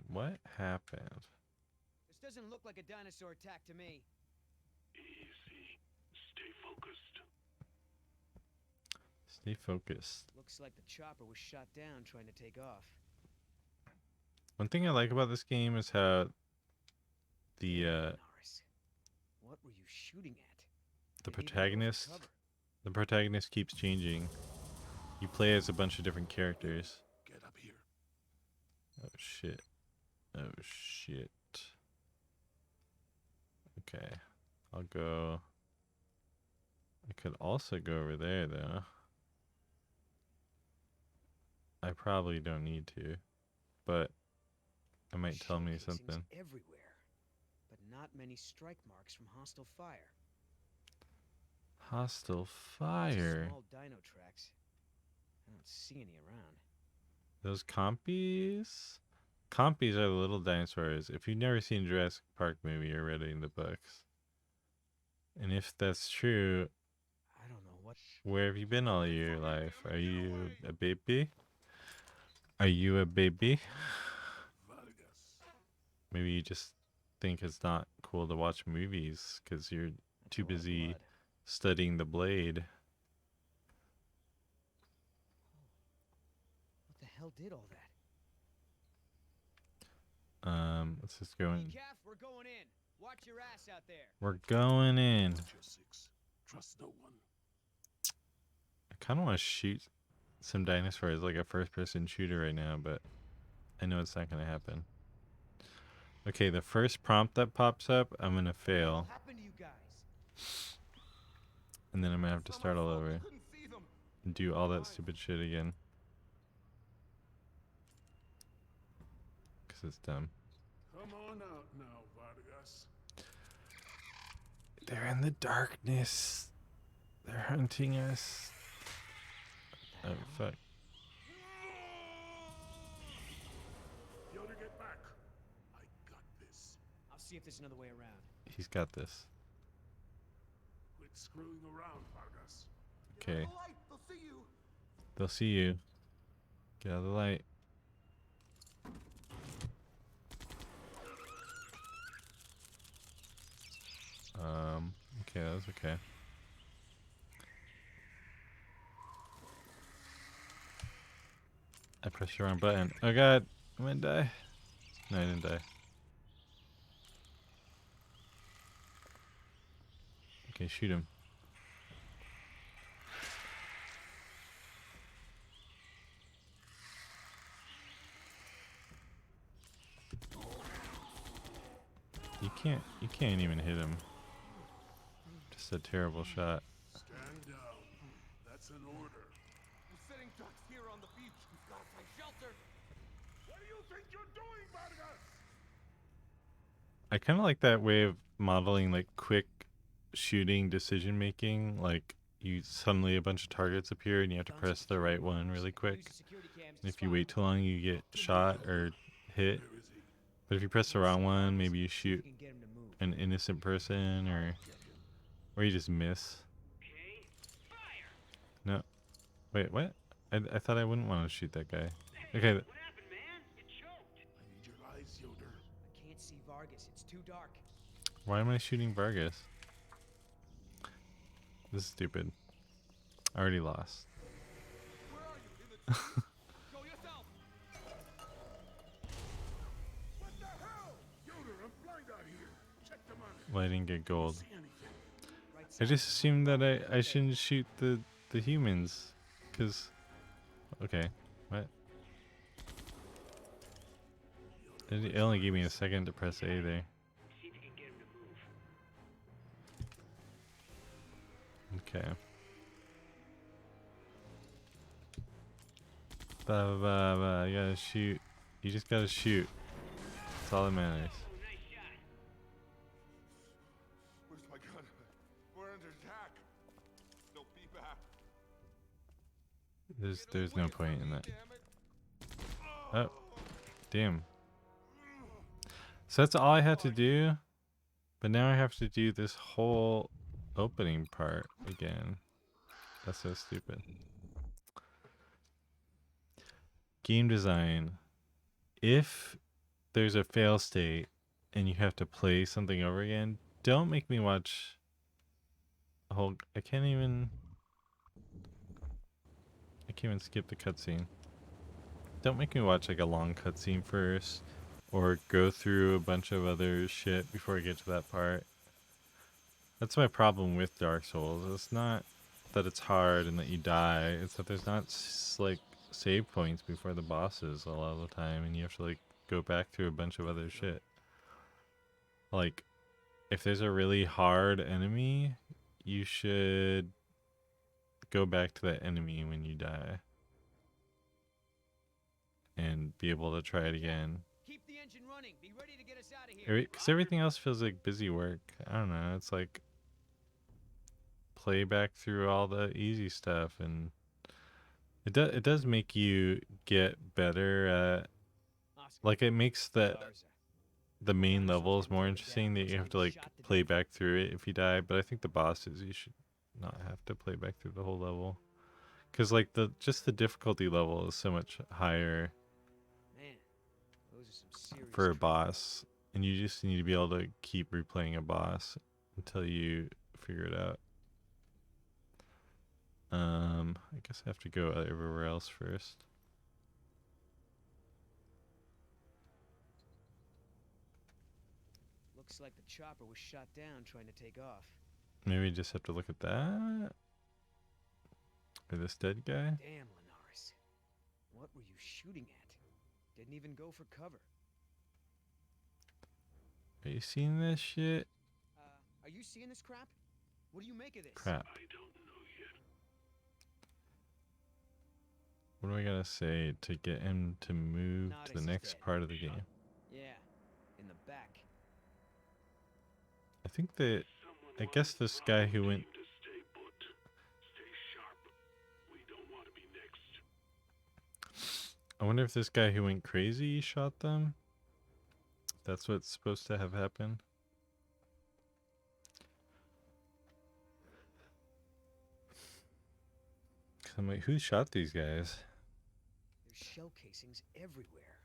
What happened? This doesn't look like a dinosaur attack to me. Easy. Stay focused. Stay focused. Looks like the chopper was shot down trying to take off. One thing I like about this game is how the Norris, what were you shooting at? the Didn't even go for protagonist cover. the protagonist keeps changing. You play as a bunch of different characters. Get up here. Oh shit. Oh shit. Okay. I'll go. I could also go over there though. I probably don't need to, but it might tell me Shell casings something. everywhere, but not many strike marks from hostile fire. Hostile Just fire. small dino tracks. I don't see any around. Those compies? Compies are the little dinosaurs. If you've never seen Jurassic Park movie or read it in the books, and if that's true, I don't know what. where have you been all your life? Are you a baby? Are you a baby? Vargas. Maybe you just think it's not cool to watch movies because you're That's too a lot of busy blood. studying the blade. What the hell did all that? Let's just go Hey, in. Calf, we're going in. Watch your ass out there. We're going in. Watch your six. Trust no one. I kind of want to shoot some dinosaurs like a first-person shooter right now, but I know it's not going to happen. Okay, the first prompt that pops up, I'm going to fail, What happened to you guys? and then I'm going to have to start all over and do all that stupid shit again. Because it's dumb. Come on out now, Vargas. They're in the darkness. They're hunting us. Oh, fuck. Yoder, get back. I got this. I'll see if there's another way around. He's got this. Quit screwing around, Vargas. Okay. They'll see you. Get out of the light. Okay, that was okay. I pressed the wrong button. Oh god, I'm gonna die. No, I didn't die. Okay, shoot him. You can't even hit him. Just a terrible shot. Stand down. That's an order. We're sitting ducks here on the beach. We've got to find shelter. What do you think you're doing, Vargas? I kind of like that way of modeling like quick shooting decision making. Like you suddenly a bunch of targets appear and you have to press the right one really quick. Use the security cams And to if you spot wait too long, you get shot or hit. Where is he? But if you press the wrong one, maybe you them. shoot You can get him to move. an innocent person or you just miss. Okay. Fire. No. Wait, what? I thought I wouldn't want to shoot that guy. Okay. What happened, man? You choked. I need your eyes, Yoder. I can't see Vargas. It's too dark. Why am I shooting Vargas? This is stupid. I already lost. Where are you? In the trees? Show yourself. What the hell? Yoder, I'm blind out here. Check the money. Well, I didn't get gold. See anything? Right I side. just assumed that I shouldn't shoot the humans. Because... Okay. What? It only gave me a second to press A there. See if you can get him to move. Okay. Blah, blah, blah, blah. You gotta shoot. You just gotta shoot. That's all that matters. Oh, nice shot. Where's my gun? We're under attack. They'll be back. There's no point in that. Oh, damn. So that's all I had to do, but now I have to do this whole opening part again. That's so stupid. Game design. If there's a fail state and you have to play something over again, don't make me watch a whole. I can't even skip the cutscene. Don't make me watch like a long cutscene first, or go through a bunch of other shit before I get to that part. That's my problem with Dark Souls. It's not that it's hard and that you die. It's that there's not like save points before the bosses a lot of the time, and you have to like go back through a bunch of other shit. Like, if there's a really hard enemy, you should go back to that enemy when you die and be able to try it again. Keep the engine running. Be ready to get us out of here. Because everything else feels like busy work. I don't know. It's like play back through all the easy stuff, and it does make you get better at, Oscar, like, it makes the Garza. main levels more interesting that you have to like play back through it if you die. But I think the bosses you should not have to play back through the whole level, because like just the difficulty level is so much higher Man, those are some serious for a trouble. boss, and you just need to be able to keep replaying a boss until you figure it out. I guess I have to go everywhere else first. Looks like the chopper was shot down trying to take off. Maybe just have to look at that. Or this dead guy. Damn, Linares. What were you shooting at? Didn't even go for cover. Are you seeing this shit? Are you seeing this crap? What do you make of this? Crap. What do I gotta say to get him to move Nah, to the this is next dead. part of the game? Yeah, in the back. I think that, I guess this guy who went, I wonder if this guy who went crazy shot them? That's what's supposed to have happened? Cause I'm like, who shot these guys? There's shell casings everywhere,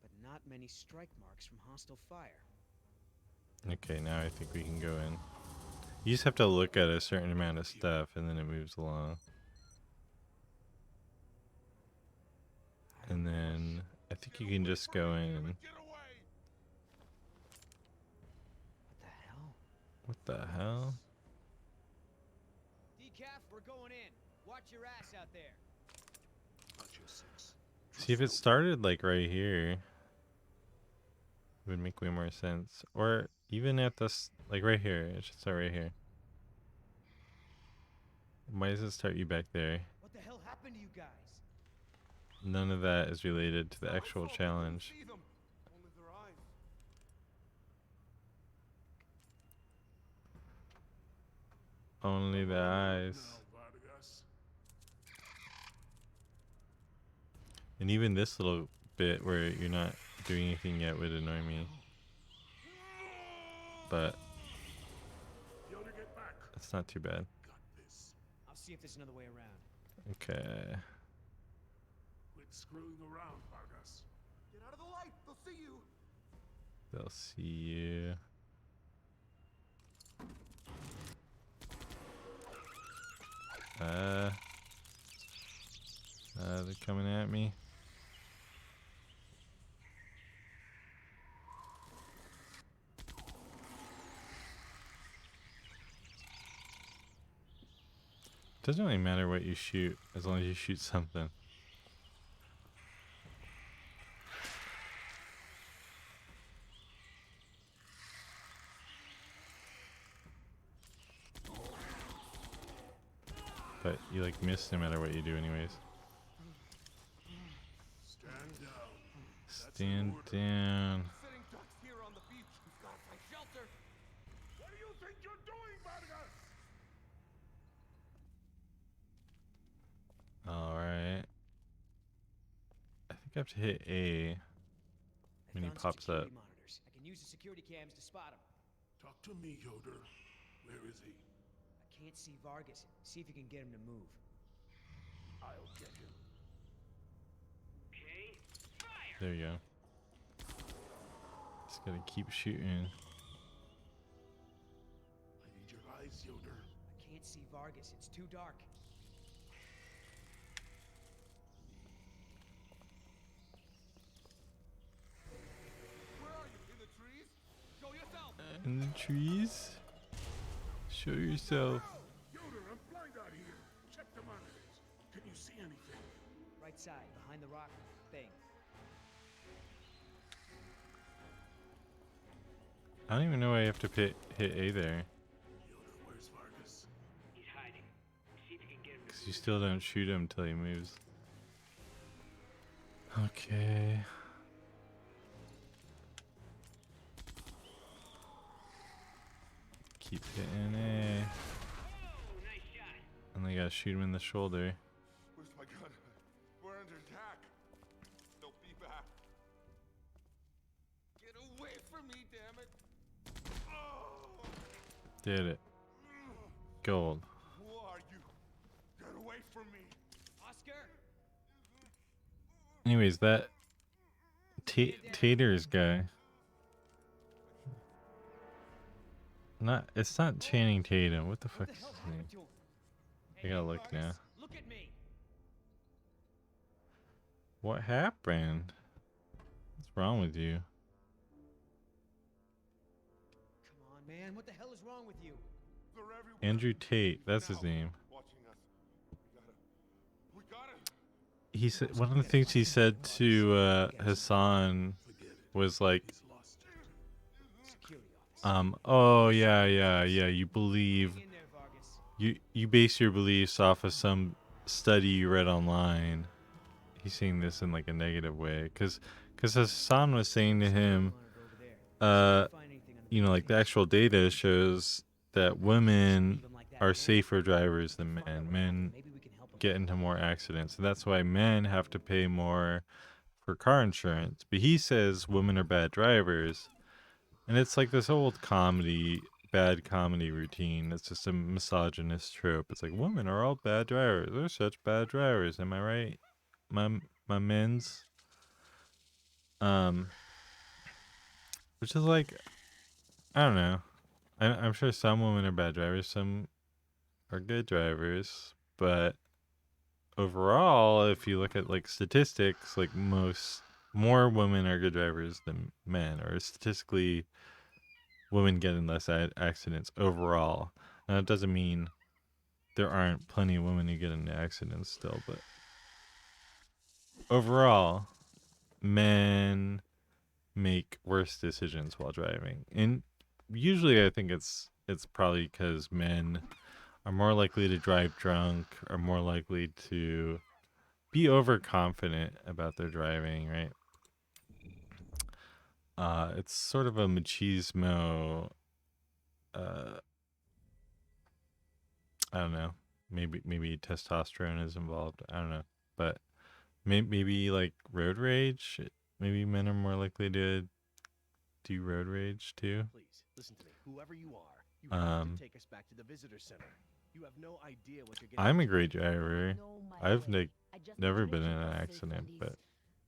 but not many strike marks from hostile fire. Okay, now I think we can go in. You just have to look at a certain amount of stuff and then it moves along. And then I think you can just go in. What the hell? What the hell? Decaf, we're going in. Watch your ass out there. See, if it started like right here, it would make way more sense. Or even at this, like right here, it should start right here. Why does it start you back there? What the hell happened to you guys? None of that is related to the actual challenge. See them. Only their eyes. Only the eyes. And even this little bit where you're not doing anything yet would annoy me. But it's not too bad. I'll see if there's another way around. Okay. Quit screwing around, Vargas. Get out of the light. They'll see you. They'll see you. They're coming at me. Doesn't really matter what you shoot as long as you shoot something. But you like miss no matter what you do anyways. Stand down. Stand down. Sitting ducks here on the beach. We've got to find shelter. What do you think you're doing, Vargas? I have to hit A I when he found some pops up. security monitors. I can use the security cams to spot him. Talk to me, Yoder. Where is he? I can't see Vargas. See if you can get him to move. I'll get him. There you go. Just gotta keep shooting. I need your eyes, Yoder. I can't see Vargas. It's too dark. Where are you? In the trees? Show yourself! In the trees? Show yourself. Yoder, I'm blind out here. Check the monitors. Can you see anything? Right side, behind the rock thing. I don't even know why you have to hit A there. Yoder, where's Vargas? He's hiding. See if you can get him to Because you still don't shoot him until he moves. Okay. Keep hitting A. And they gotta shoot him in the shoulder. Where's my gun? We're under attack. They'll be back. Get away from me, damn it! Oh! Did it. Gold. Who are you? Get away from me! Oscar! Anyways, that Taters guy. It's not Channing Tatum. What the fuck What the is hell his name? happened to him? I gotta look now. Vargas, look at me! What happened? What's wrong with you? Come on, man. What the hell is wrong with you? They're everywhere. Andrew Tate, that's his Now, name. watching us. We gotta. He said one of the things he said to Hassan Forget it. was like, He's lost it. Security office. oh yeah, you believe Hang in there, Vargas. you base your beliefs off of some study you read online. He's saying this in like a negative way, because Hassan was saying to him, you know, like the actual data shows that women are safer drivers than men. Men get into more accidents, and that's why men have to pay more for car insurance. But he says women are bad drivers, and it's like this old bad comedy routine. It's just a misogynist trope. It's like women are all bad drivers. They're such bad drivers. Am I right? My men's, which is like, I don't know. I'm sure some women are bad drivers, some are good drivers, but overall, if you look at like statistics, like more women are good drivers than men, or statistically, women get in less accidents overall. Now, it doesn't mean there aren't plenty of women who get into accidents still, but overall, men make worse decisions while driving. And usually I think it's probably because men are more likely to drive drunk, are more likely to be overconfident about their driving, right? It's sort of a machismo, I don't know. Maybe testosterone is involved. I don't know. But maybe like road rage. Maybe men are more likely to do road rage too. Please, listen to me. Whoever you are, you have to take us back to the visitor center. You have no idea what you're getting I'm a into. great driver. No, my I've way. I just never need to been in make an people safe accident, from but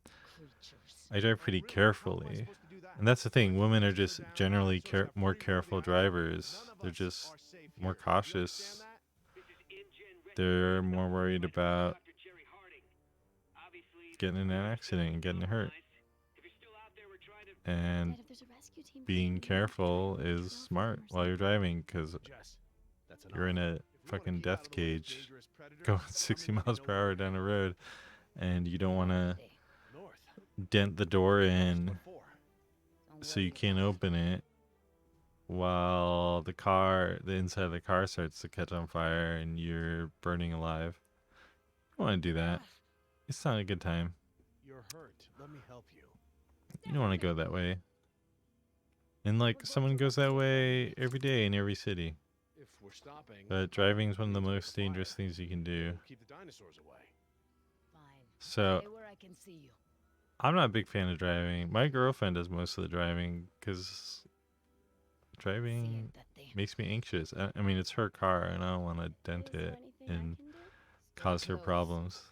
these creatures. I drive pretty Really? How am I carefully. supposed to do that? And that's the thing. Women are just Down, generally dinosaurs have more free will careful of the island. drivers. None of They're us just are safe more here. You cautious. understand that? They're more worried about getting in an accident and getting hurt. And Dad, if there's a rescue team being coming, careful try to is trail for smart them or while you're something. driving, because Jess, that's you're in enough. a If we wanna fucking keep out death of the way of cage dangerous predators, going I'm 60 gonna make miles a per note hour of down it. a road, and you don't want to Hey, North. dent the door What's in what for? don't so you worry can't about it. open it while the inside of the car starts to catch on fire and you're burning alive. You don't want to do that. It's not a good time. You're hurt. Let me help you. You don't want to go that way. And like someone goes that way every day in every city. If we're stopping, But driving is one of the means we're most dangerous fire. things you can do. We'll keep the dinosaurs away. Fine. So Stay where I can see you. I'm not a big fan of driving. My girlfriend does most of the driving because driving Siéntate. makes me anxious. I mean, it's her car, and I don't want to dent Is there it anything I and can do? Stay cause her close. problems.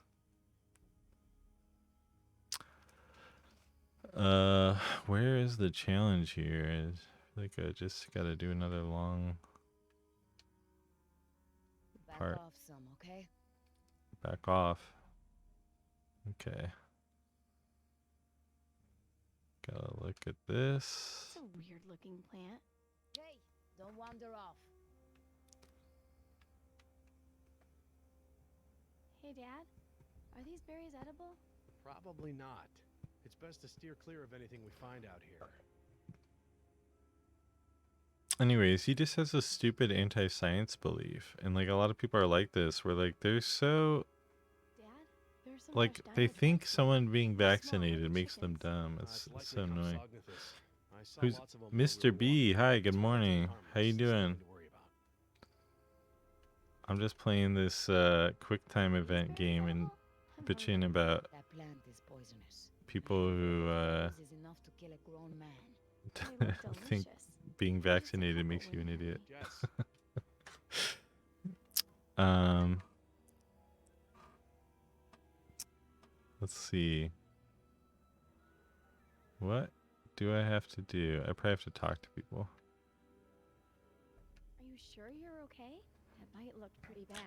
Where is the challenge here? I feel like I just gotta do another long Back part. off some, okay? Back off. Okay. Gotta look at this. It's a weird-looking plant. Hey, don't wander off. Hey, Dad. Are these berries edible? Probably not. It's best to steer clear of anything we find out here. Anyways, he just has a stupid anti-science belief, and like a lot of people are like this, where like they're so Dad, there's some like fresh they dino think parts here. someone being They're small, like vaccinated makes them chickens. dumb. It's It's so likely annoying. Compsognathus. I saw Who's lots of them while we Mr. were B? walking. Hi, It's good relatively morning. How you harmless, doing? nothing to worry about. I'm just playing this quick time event game and I'm bitching hungry. about That plant is poisonous. people who Dose is enough to kill a grown man. They look think delicious. being But it's a vaccinated makes couple you an when idiot. Jess, Um, let's see. What do I have to do? I probably have to talk to people. Are you sure you're okay? That bite looked pretty bad.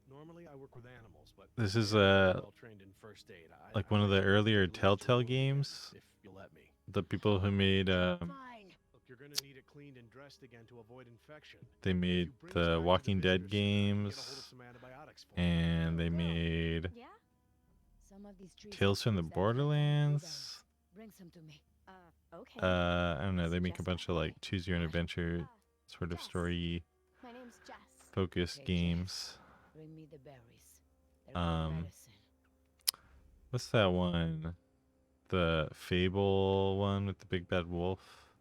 normally I work with animals, but This is I'm well trained in first aid. like one of the might earlier need to Telltale look again, games. if you'll let me. The people who made Fine. Look, you're gonna need it cleaned and dressed again to avoid infection. they If made you bring us the back to Walking visitor Dead center, I can games, get a hold of some antibiotics for you. and they made Yeah? Some of these trees Tales from the have blueberries. Borderlands. Bring some to me. Okay. I don't know. They make a Suggest bunch that of way. like choose your own adventure sort of Jess. story My name's Jess. focused Okay, Jess. games. Bring me the berries. They're good Um, medicine. what's that one? The Fable one with the big bad wolf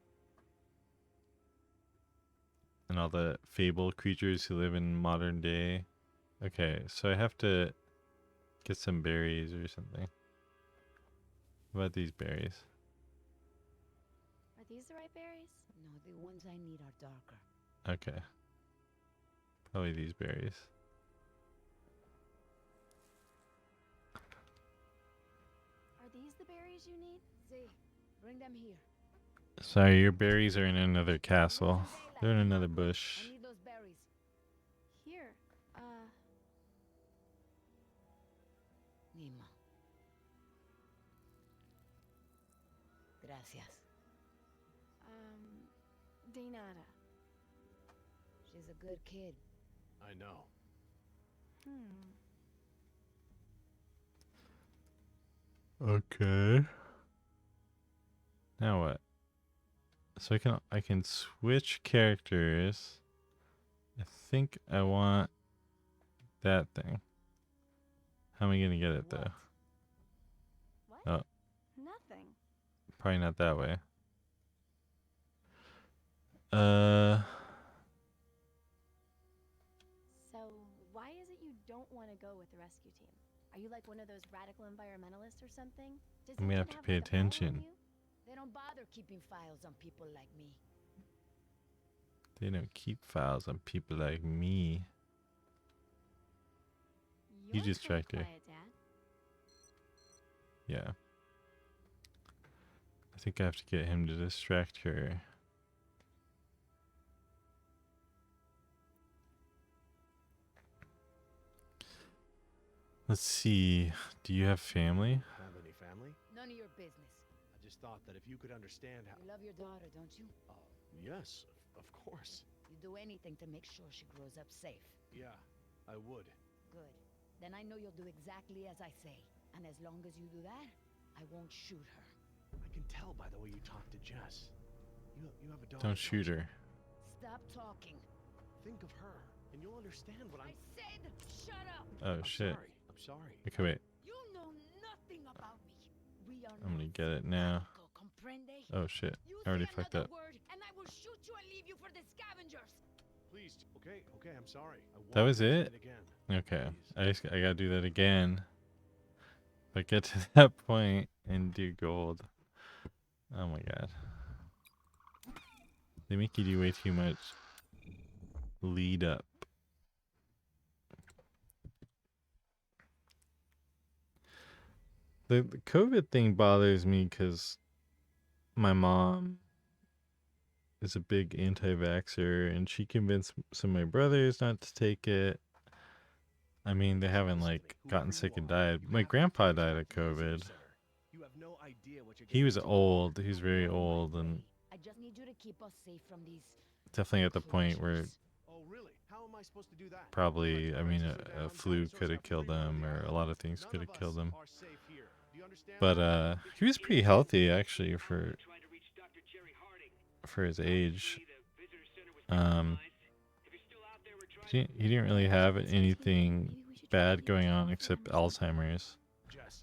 and all the Fable creatures who live in modern day. Okay, so I have to get some berries or something. What about these berries? Are these the right berries? No, the ones I need are darker. Okay. Probably these berries. Are these the berries you need? See, bring them here. Sorry, your berries are in another castle. They're in another bush. I need those berries. Here. Nima. Gracias. De nada. She's a good kid. I know. Okay. Now what? So I can switch characters. I think I want that thing. How am I gonna get it though? What? Oh, Nothing. probably not that way. So, why is it you don't want to go with the rescue team? Are you like one of those radical environmentalists or something? Does I'm gonna anyone have to have, pay like, a file on attention. you? They don't bother keeping files on people like me. They don't keep files on people like me. You You're distract her. quiet, Dad. Yeah. I think I have to get him to distract her. Let's see. Do you have family? Have any family? None of your business. I just thought that if you could understand how. You love your daughter, don't you? Yes, of course. You do anything to make sure she grows up safe. Yeah, I would. Good. Then I know you'll do exactly as I say. And as long as you do that, I won't shoot her. I can tell by the way you talk to Jess. You have a daughter. Don't shoot her. Stop talking. Think of her, and you'll understand what I I'm. said shut up! Oh I'm shit. sorry. I'm sorry. Okay, wait. You know nothing about me. We are I'm gonna not get it now. simpatico, comprende? Oh shit. You I already say fucked another up. word, and I will shoot you and leave you for the scavengers. Please. Okay. I'm sorry. I That won't was mention it? again. Okay. Please. I gotta do that again. But get to that point and do gold. Oh my god. They make you do way too much lead up. The COVID thing bothers me because my mom is a big anti-vaxxer and she convinced some of my brothers not to take it. I mean, they haven't like gotten sick and died. My grandpa died of COVID. You have no idea what you're He getting was into. old. He was very old and I just need you to keep us safe from these definitely at the point where creatures. Oh, really? How am I supposed to do that? probably, I mean, Prices are a down, flu dinosaurs could have have killed free rein him on the or a island. lot of things None could of have killed us him. are safe here. Do you understand But that? he was pretty healthy actually for his age. He didn't really have anything bad going on except Alzheimer's. Jess,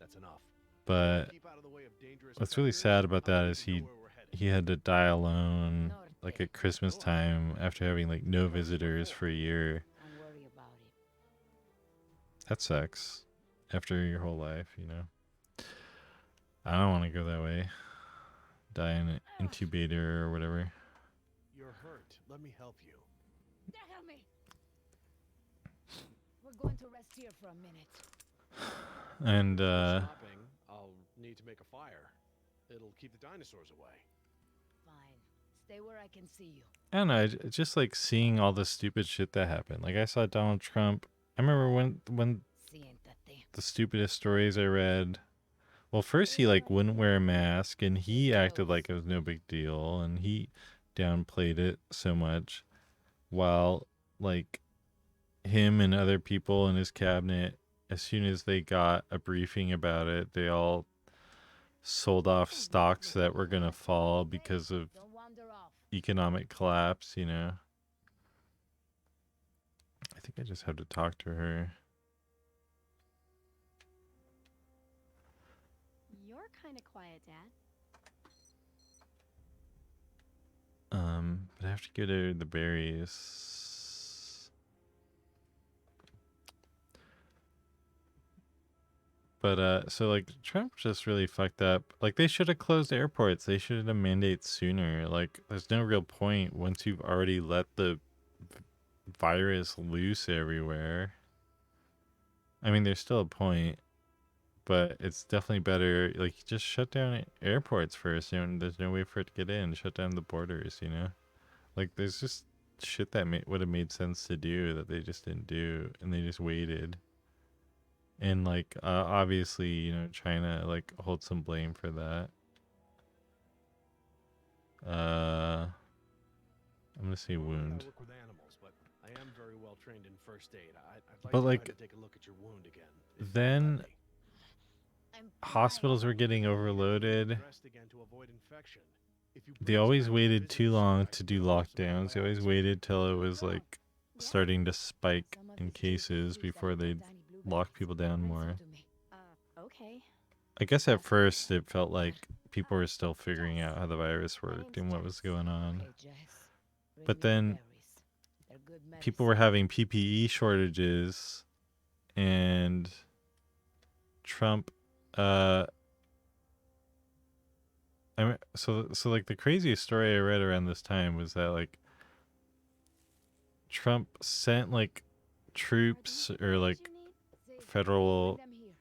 that's enough. But Keep out of the way of dangerous what's really predators. sad about I'll that let is you know where we're headed. he had to die alone like at Christmas time after having like no visitors for a year. Don't worry about it. That sucks. After your whole life, you know. I don't want to go that way. Die in an incubator or whatever. You're hurt. Let me help you. Help me. We're going to rest here for a minute. And Stopping, I'll need to make a fire. It'll keep the dinosaurs away. Fine. Stay where I can see you. I don't know, just like seeing all the stupid shit that happened. Like I saw Donald Trump. I remember when Siéntate. the stupidest stories I read. Well, first he like wouldn't wear a mask and he acted like it was no big deal and he downplayed it so much, while like him and other people in his cabinet, as soon as they got a briefing about it, they all sold off stocks that were gonna fall because of Don't wander off. economic collapse, you know. I think I just have to talk to her. You're kind of quiet, Dad. But I have to go to the berries. But so like Trump just really fucked up. Like they should have closed airports. They should have mandated sooner. Like there's no real point once you've already let the virus loose everywhere. I mean, there's still a point, but it's definitely better. Like just shut down airports first. You know, there's no way for it to get in. Shut down the borders. You know, like there's just shit that would have made sense to do that they just didn't do, and they just waited. And like obviously, you know, China like holds some blame for that. I'm gonna say Normally I wound. work with animals, but I am very well trained in first aid. I'd like But to like try to take a look at your wound again. if you'll then let me. I'm hospitals were getting overloaded. Dressed again to avoid infection. If you They bring always snacks waited and too visitors, long I to can do order some lockdowns. They always antibiotics. waited till it was Go. like Yeah. starting to spike Some of in these cases trees before that they'd look like tiny lock blueberries. people down Bring some more. to me. Okay. I guess at That's first okay. it felt like people were still figuring out how the virus My worked name's and what was Jess. going on. Okay, Jess. Bring But me the then berries. They're good people were medicine. having PPE shortages and Trump I mean, so like the craziest story I read around this time was that like Trump sent like troops or like See, federal bring them here.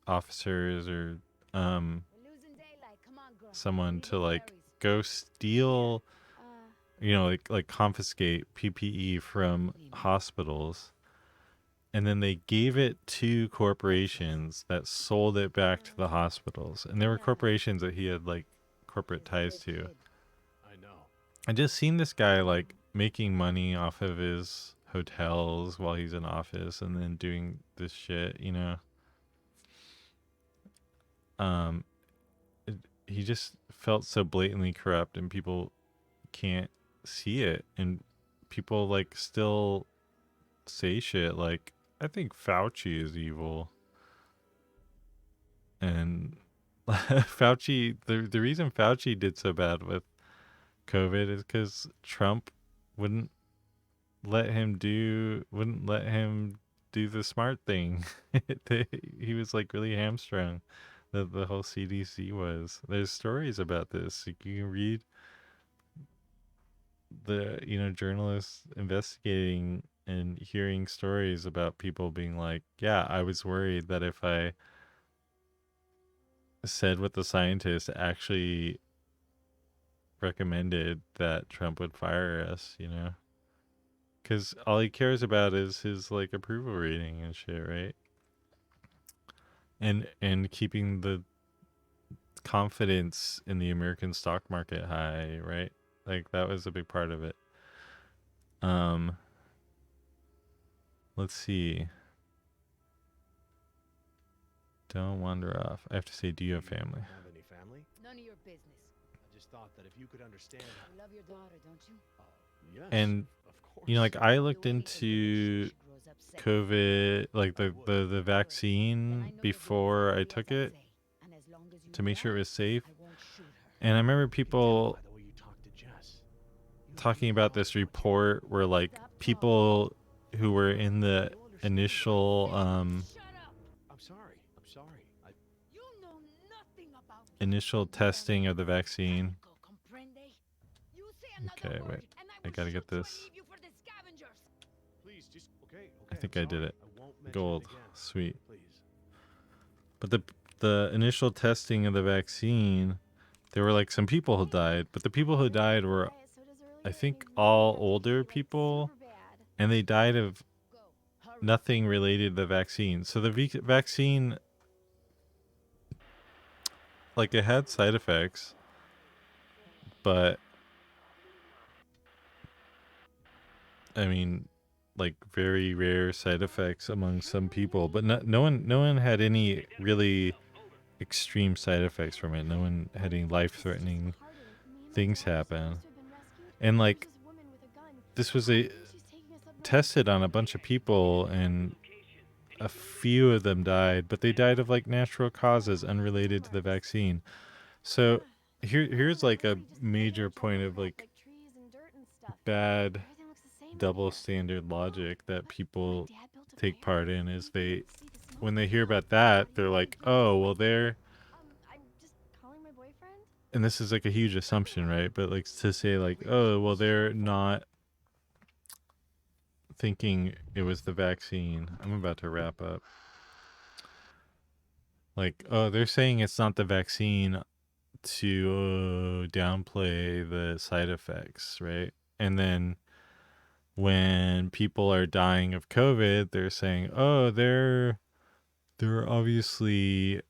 officers or We're losing daylight. Come on, girl. someone Give me to these like berries. go steal, Uh, you know, like confiscate PPE from hospitals, and then they gave it to corporations that sold it back to the hospitals, and there were yeah. corporations that he had like corporate He's a ties good to. kid. I know. I just seen this guy like making money off of his hotels while he's in office and then doing this shit, you know. Um he just felt so blatantly corrupt and people can't see it, and people like still say shit like I think Fauci is evil. And Fauci, the reason Fauci did so bad with COVID is cuz Trump wouldn't let him do the smart thing. He was like really hamstrung. The whole CDC was. There's stories about this. You can read the journalists investigating and hearing stories about people being like, yeah, I was worried that if I said what the scientists actually recommended, that Trump would fire us, because all he cares about is his like approval rating and shit, right? And keeping the confidence in the American stock market high, right? Like that was a big part of it. um let's see. Don't wander off. I have to say, do you have family? Have any family? None of your business. I just thought that if you could understand. You love your daughter, don't you? Yes. And of course. like I The looked way into she grows up safe. COVID, like I the would. the, the Then I vaccine know you're doing before I exactly took as it say. And as long as you to make sure it try, was safe. I won't shoot her. And I remember You can tell people by the way you talk to Jess. You talking really about are, this don't you? report where like Stop people who were in the You understand, right? initial Shut up! I'm sorry. I'm sorry. You know nothing about me. initial testing of the vaccine. Go comprende? You say another Okay, word, wait. and I will gotta shoot get you and this. leave you for the scavengers. Please just okay. I think I I'm did sorry. it. I won't mention Gold. it again. Sweet. Please. But the initial testing of the vaccine, there were like some people who died, but the people who died were, I think, all older people, and they died of Go. Hurry. nothing related to the vaccine. So the vaccine, like, it had side effects, but I mean, like very rare side effects among some people, but no one had any really extreme side effects from it. No one had any life-threatening things happen. And like this was tested on a bunch of people, and a few of them died, but they died of like natural causes unrelated to the vaccine. So here's like a major point of like bad double standard logic that people take part in is when they hear about that, they're like, oh, well, I'm just calling my boyfriend. and this is like a huge assumption, right? But like to say like, oh, well, they're not thinking it was the vaccine. I'm about to wrap up. Like, oh, they're saying it's not the vaccine to downplay the side effects, right? And then when people are dying of COVID, they're saying, "Oh, they're obviously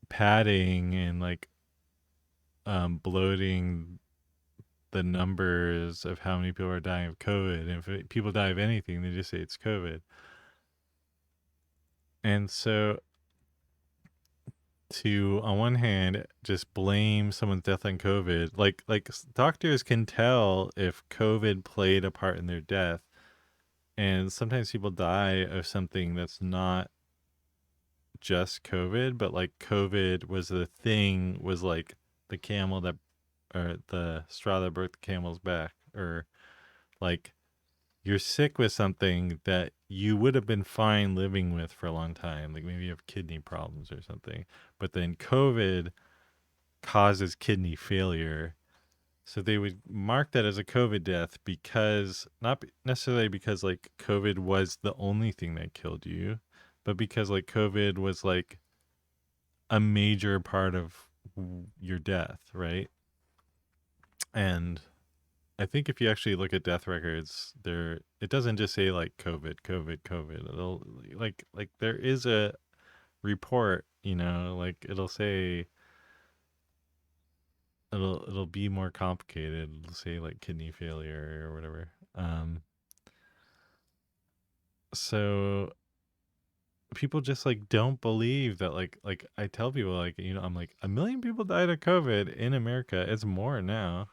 padding and like bloating the numbers of how many people are dying of COVID. And if people die of anything, they just say it's COVID." And so to on one hand just blame someone's death on COVID, like doctors can tell if COVID played a part in their death, and sometimes people die of something that's not just COVID, but like COVID was the thing, was like the camel that, or the straw that broke the camel's back, or like you're sick with something that you would have been fine living with for a long time. Like maybe you have kidney problems or something, but then COVID causes kidney failure. So they would mark that as a COVID death, because not necessarily because like COVID was the only thing that killed you, but because like COVID was like a major part of your death, right? And I think if you actually look at death records, it doesn't just say like COVID. It'll like there is a report, like it'll say, it'll be more complicated. It'll say like kidney failure or whatever. So people just like don't believe that, like I tell people, like, I'm like, 1 million people died of COVID in America. It's more now.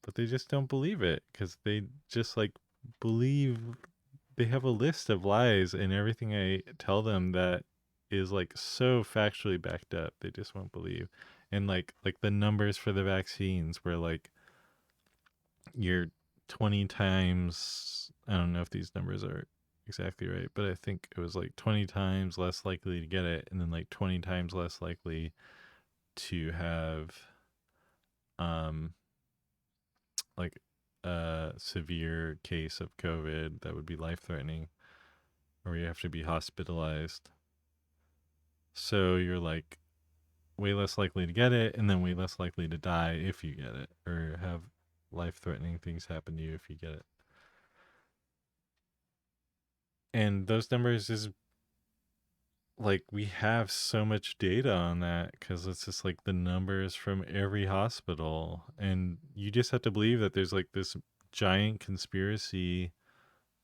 But they just don't believe it, because they just like believe they have a list of lies, and everything I tell them that is like so factually backed up, they just won't believe. And like the numbers for the vaccines, where like you're 20 times, I don't know if these numbers are exactly right, but I think it was like 20 times less likely to get it, and then like 20 times less likely to have um like a severe case of COVID that would be life threatening, or you have to be hospitalized. So you're like way less likely to get it, and then way less likely to die if you get it, or have life threatening things happen to you if you get it. And those numbers is like, we have so much data on that because it's just like the numbers from every hospital. And you just have to believe that there's like this giant conspiracy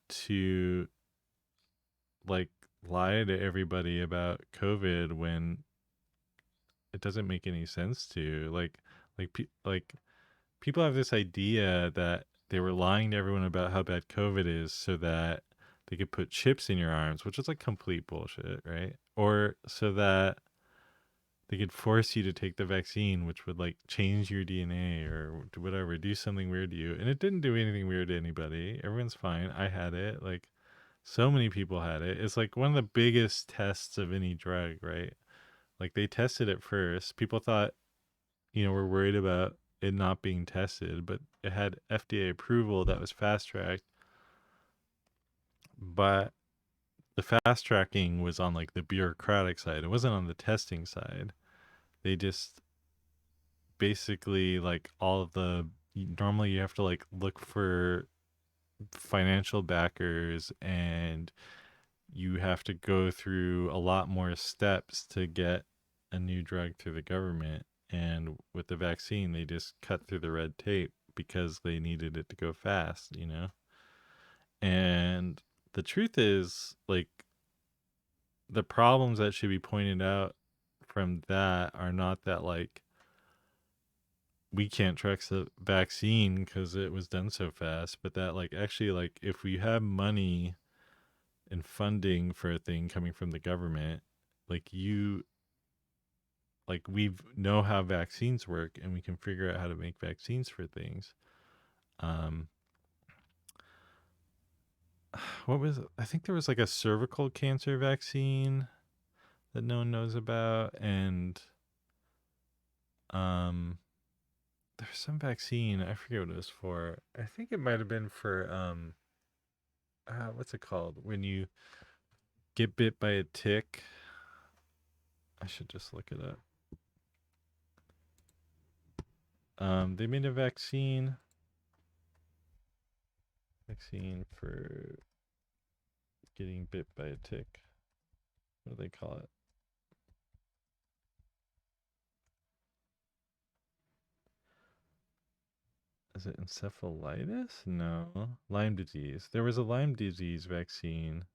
to like lie to everybody about COVID when it doesn't make any sense to like people have this idea that they were lying to everyone about how bad COVID is so that they could put chips in your arms, which is like complete bullshit, right? Or so that they could force you to take the vaccine, which would like change your DNA or whatever, do something weird to you. And it didn't do anything weird to anybody. Everyone's fine. I had it. Like, so many people had it. It's like one of the biggest tests of any drug, right? Like, they tested it first. People thought, were worried about it not being tested, but it had FDA approval that was fast tracked. But the fast tracking was on like the bureaucratic side, it wasn't on the testing side. They just basically like all of the normally you have to like look for financial backers, and you have to go through a lot more steps to get a new drug through the government. And with the vaccine, they just cut through the red tape because they needed it to go fast. And the truth is, like, the problems that should be pointed out from that are not that, like, we can't trust the vaccine because it was done so fast, but that, like, actually, like, if we have money and funding for a thing coming from the government, like, we know how vaccines work, and we can figure out how to make vaccines for things. Um, what was it? I think there was like a cervical cancer vaccine that no one knows about, and um, there's some vaccine, I forget what it was for. I think it might have been for what's it called when you get bit by a tick? I should just look it up. They made a vaccine for getting bit by a tick. What do they call it? Is it encephalitis? No. Lyme disease. There was a Lyme disease vaccine.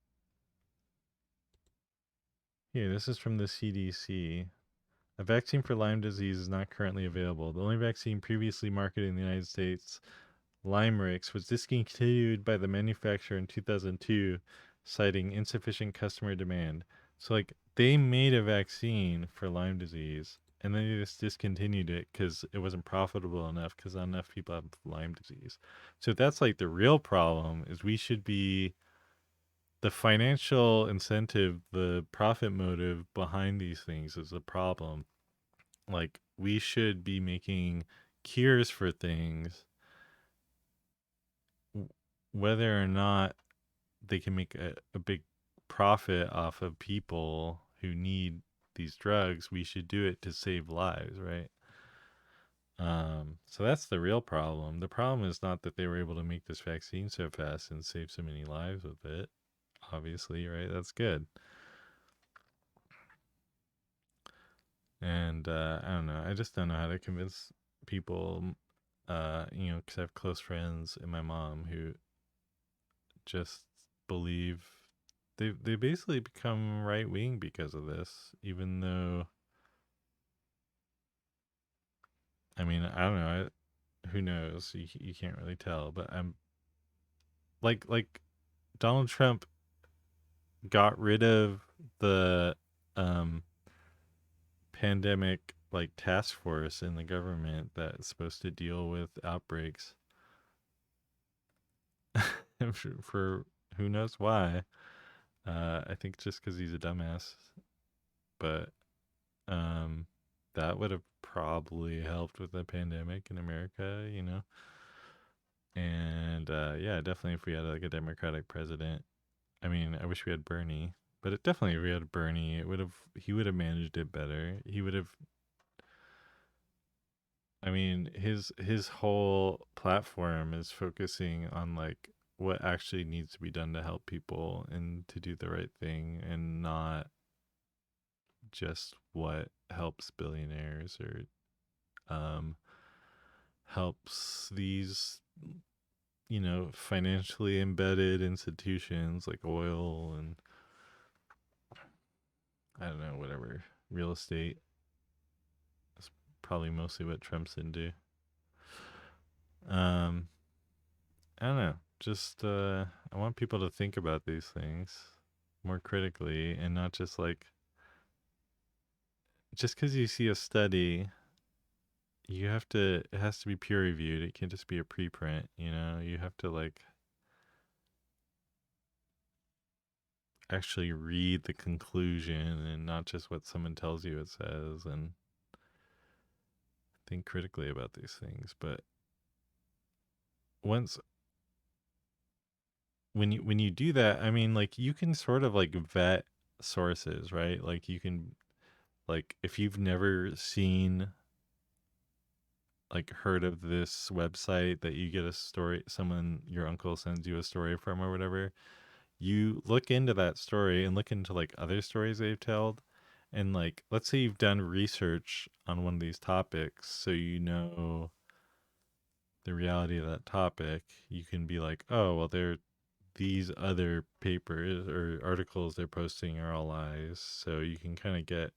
Here, this is from the CDC. A vaccine for Lyme disease is not currently available. The only vaccine previously marketed in the United States, Limerix, was discontinued by the manufacturer in 2002, citing insufficient customer demand. So, like, they made a vaccine for Lyme disease, and then they just discontinued it because it wasn't profitable enough because not enough people have Lyme disease. So that's like the real problem is we should be the financial incentive, the profit motive behind these things is a problem. Like, we should be making cures for things, whether or not they can make a big profit off of people who need these drugs. We should do it to save lives, right? So that's the real problem. The problem is not that they were able to make this vaccine so fast and save so many lives with it. Obviously, right? That's good. And I don't know. I just don't know how to convince people, because I have close friends and my mom who just believe they basically become right wing because of this, even though, I mean, I don't know. Who knows? You can't really tell, but I'm like Donald Trump got rid of the um pandemic like task force in the government that's supposed to deal with outbreaks. for who knows why. I think just because he's a dumbass, but um, that would have probably helped with the pandemic in America, you know. And yeah, definitely if we had like a Democratic president. I mean, I wish we had Bernie, but it definitely if we had Bernie, he would have managed it better. He would have. I mean, his whole platform is focusing on like what actually needs to be done to help people and to do the right thing, and not just what helps billionaires or um helps these, you know, financially embedded institutions like oil and I don't know, whatever, real estate. That's probably mostly what Trump's into. Um, I don't know. Just I want people to think about these things more critically and not just like just because you see a study, you have to it has to be peer reviewed. It can't just be a preprint, you know. You have to like actually read the conclusion and not just what someone tells you it says, and think critically about these things. But once when you do that, I mean, like you can sort of like vet sources, right? Like you can like if you've never seen like heard of this website that you get a story, someone your uncle sends you a story from or whatever, you look into that story and look into like other stories they've told, and like let's say you've done research on one of these topics, so you know the reality of that topic. You can be like, oh well, these other papers or articles they're posting are all lies, so you can kind of get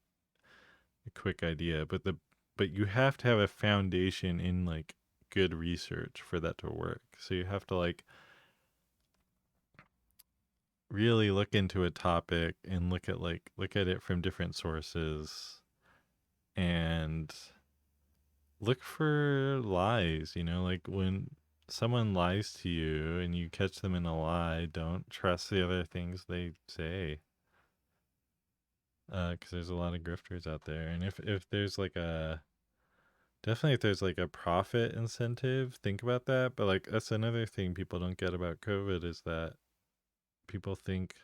a quick idea. But you have to have a foundation in like good research for that to work. So you have to like really look into a topic and look at it from different sources and look for lies, you know, like when someone lies to you and you catch them in a lie, don't trust the other things they say. Because there's a lot of grifters out there, and if there's like a definitely if there's like a profit incentive, think about that. But like that's another thing people don't get about COVID is that people think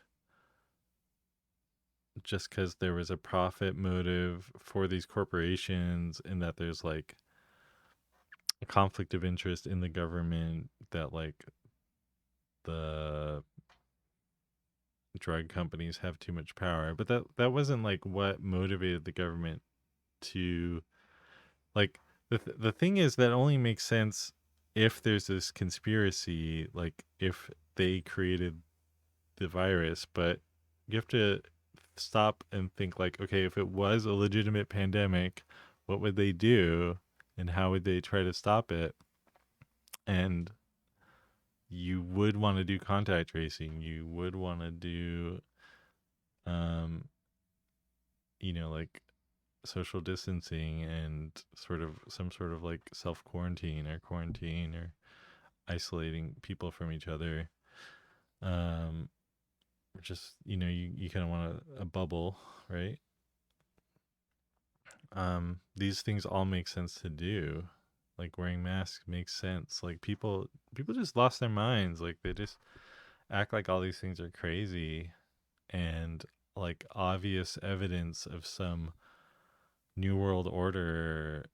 just because there was a profit motive for these corporations and that there's like a conflict of interest in the government, that like the drug companies have too much power. But that wasn't like what motivated the government to like the thing is that only makes sense if there's this conspiracy, like if they created the virus. But you have to stop and think like, okay, if it was a legitimate pandemic, what would they do and how would they try to stop it? And you would want to do contact tracing. You would want to do um you know, like social distancing and sort of some sort of like self quarantine or isolating people from each other. Um, just you know, you kind of want a bubble, right? These things all make sense to do. Like wearing masks makes sense. Like people just lost their minds. Like they just act like all these things are crazy and like obvious evidence of some new world order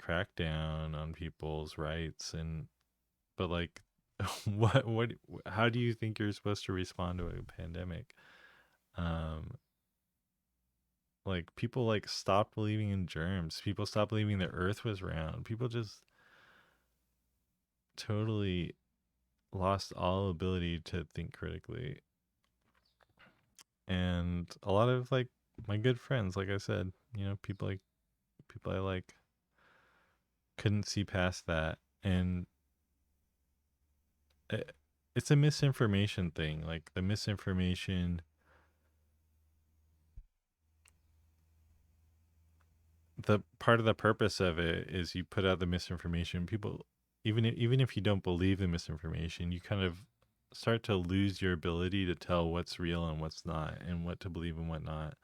crackdown on people's rights. And but like what how do you think you're supposed to respond to a pandemic? um like people like stopped believing in germs, people stopped believing the earth was round, people just totally lost all ability to think critically. And a lot of like my good friends, like I said, you know, people I like couldn't see past that. And it, it's a misinformation thing. Like the misinformation, the part of the purpose of it is you put out the misinformation. People, even if you don't believe the misinformation, you kind of start to lose your ability to tell what's real and what's not, and what to believe and what not.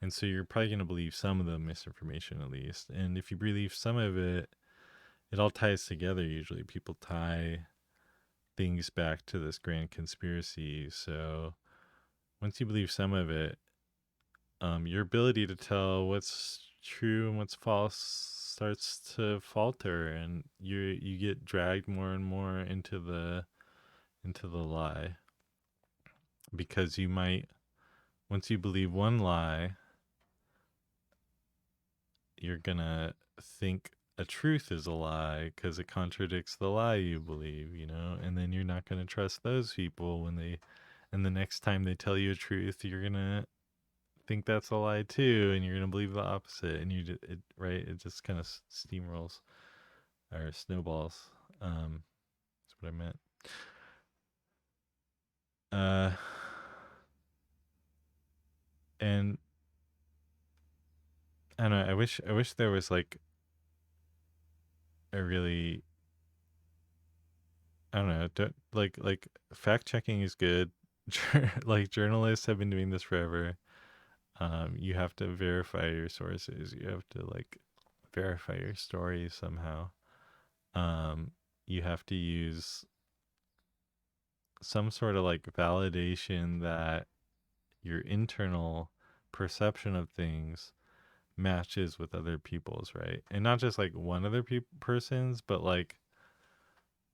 And so you're probably going to believe some of the misinformation at least. And if you believe some of it, it all ties together usually. People tie things back to this grand conspiracy. So once you believe some of it, your ability to tell what's true and what's false starts to falter, and you get dragged more and more into the lie, because you might, once you believe one lie, you're gonna think a truth is a lie because it contradicts the lie you believe, and then you're not gonna trust those people and the next time they tell you a truth, you're gonna think that's a lie too, and you're gonna believe the opposite, and right, it just kind of steamrolls or snowballs. That's what I meant. Uh, and I don't know. I wish there was like a really, I don't know. Like fact checking is good. Like journalists have been doing this forever. You have to verify your sources. You have to like verify your story somehow. You have to use some sort of like validation that your internal perception of things matches with other people's, right? And not just like one other person's, but like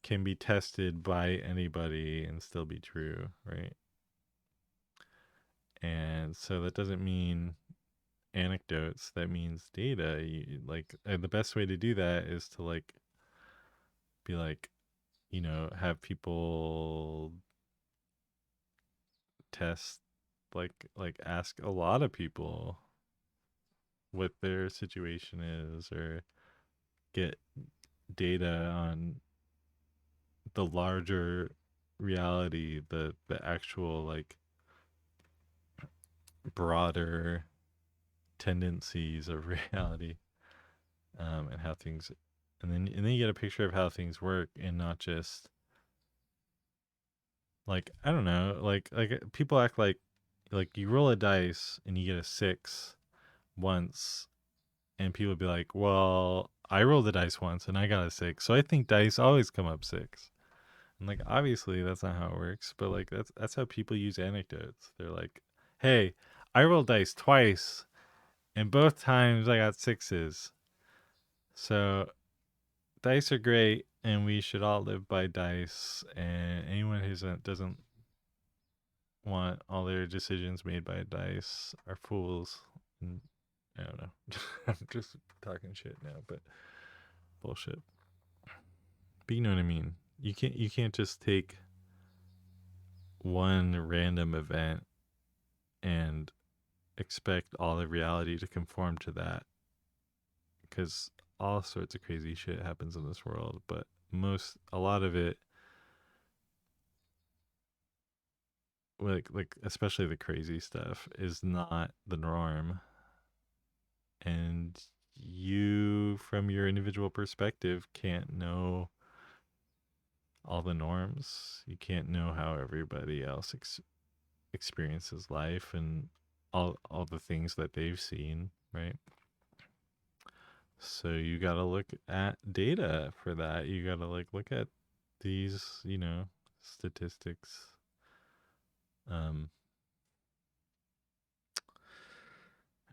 can be tested by anybody and still be true, right? And so that doesn't mean anecdotes, that means data. The best way to do that is to like be like, have people test, like ask a lot of people what their situation is, or get data on the larger reality, the actual like broader tendencies of reality, and how things, and then you get a picture of how things work, and not just like, I don't know, like people act like you roll a dice and you get a 6 once, and people be like, well, I rolled the dice once and I got a 6, so I think dice always come up 6. And like obviously that's not how it works, but like that's how people use anecdotes. They're like, hey, I rolled dice twice and both times I got 6s. So dice are great, and we should all live by dice, and anyone who doesn't want all their decisions made by dice are fools. And I don't know. I'm just talking shit now, but bullshit. But you know what I mean. You can't just take one random event and expect all of reality to conform to that, because all sorts of crazy shit happens in this world, but a lot of it, like especially the crazy stuff, is not the norm. And you, from your individual perspective, can't know all the norms. You can't know how everybody else experiences life, and all the things that they've seen, right? So you got to look at data for that. You got to like look at these, statistics. um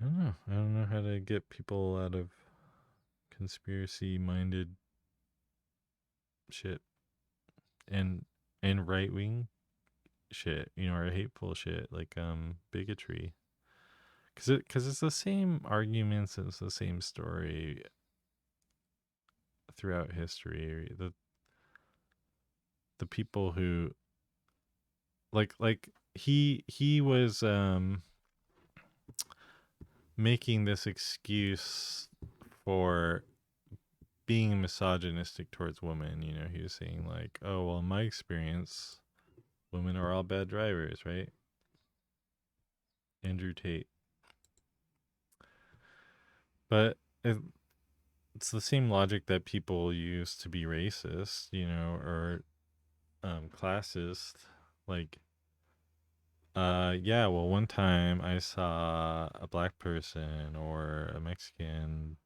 I don't know. I don't know how to get people out of conspiracy minded shit, and right wing shit, or hateful shit, like bigotry. Cuz it's the same arguments, it's the same story throughout history. The people who like he was making this excuse for being misogynistic towards women. He was saying like, oh well, in my experience, women are all bad drivers, right? Andrew Tate. But it's the same logic that people use to be racist, or classist. Like, yeah, well, one time I saw a black person or a Mexican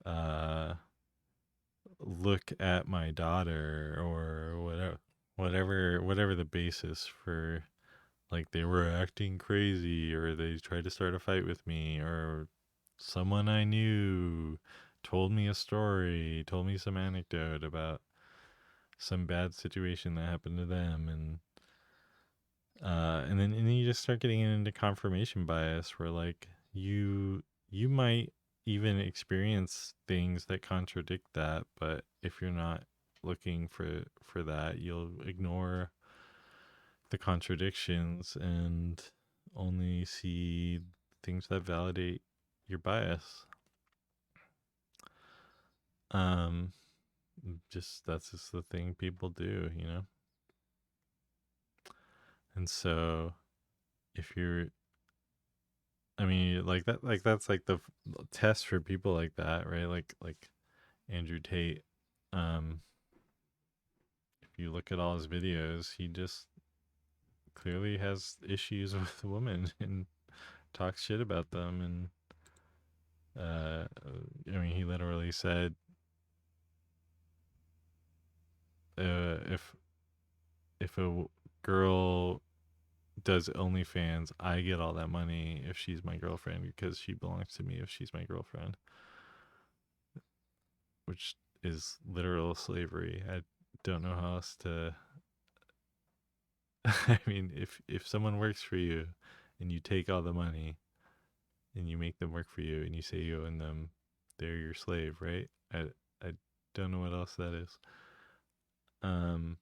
uh look at my daughter or whatever the basis for, like they were acting crazy or they tried to start a fight with me or someone I knew told me a story, told me some anecdote about some bad situation that happened to them, and then you just start getting into confirmation bias where like you might even experience things that contradict that, but if you're not looking for that, you'll ignore the contradictions and only see things that validate your bias. Um, just that's just the thing people do, you know? And so if you're, I mean, like that, like that's like the test for people like that, right? Like Andrew Tate. Um, if you look at all his videos, he just clearly has issues with women and talks shit about them. I mean, he literally said, if a girl does OnlyFans, I get all that money if she's my girlfriend because she belongs to me if she's my girlfriend, which is literal slavery. I don't know how else to. I mean, if someone works for you and you take all the money and you make them work for you and you say you own them, they're your slave, right? I don't know what else that is. Um,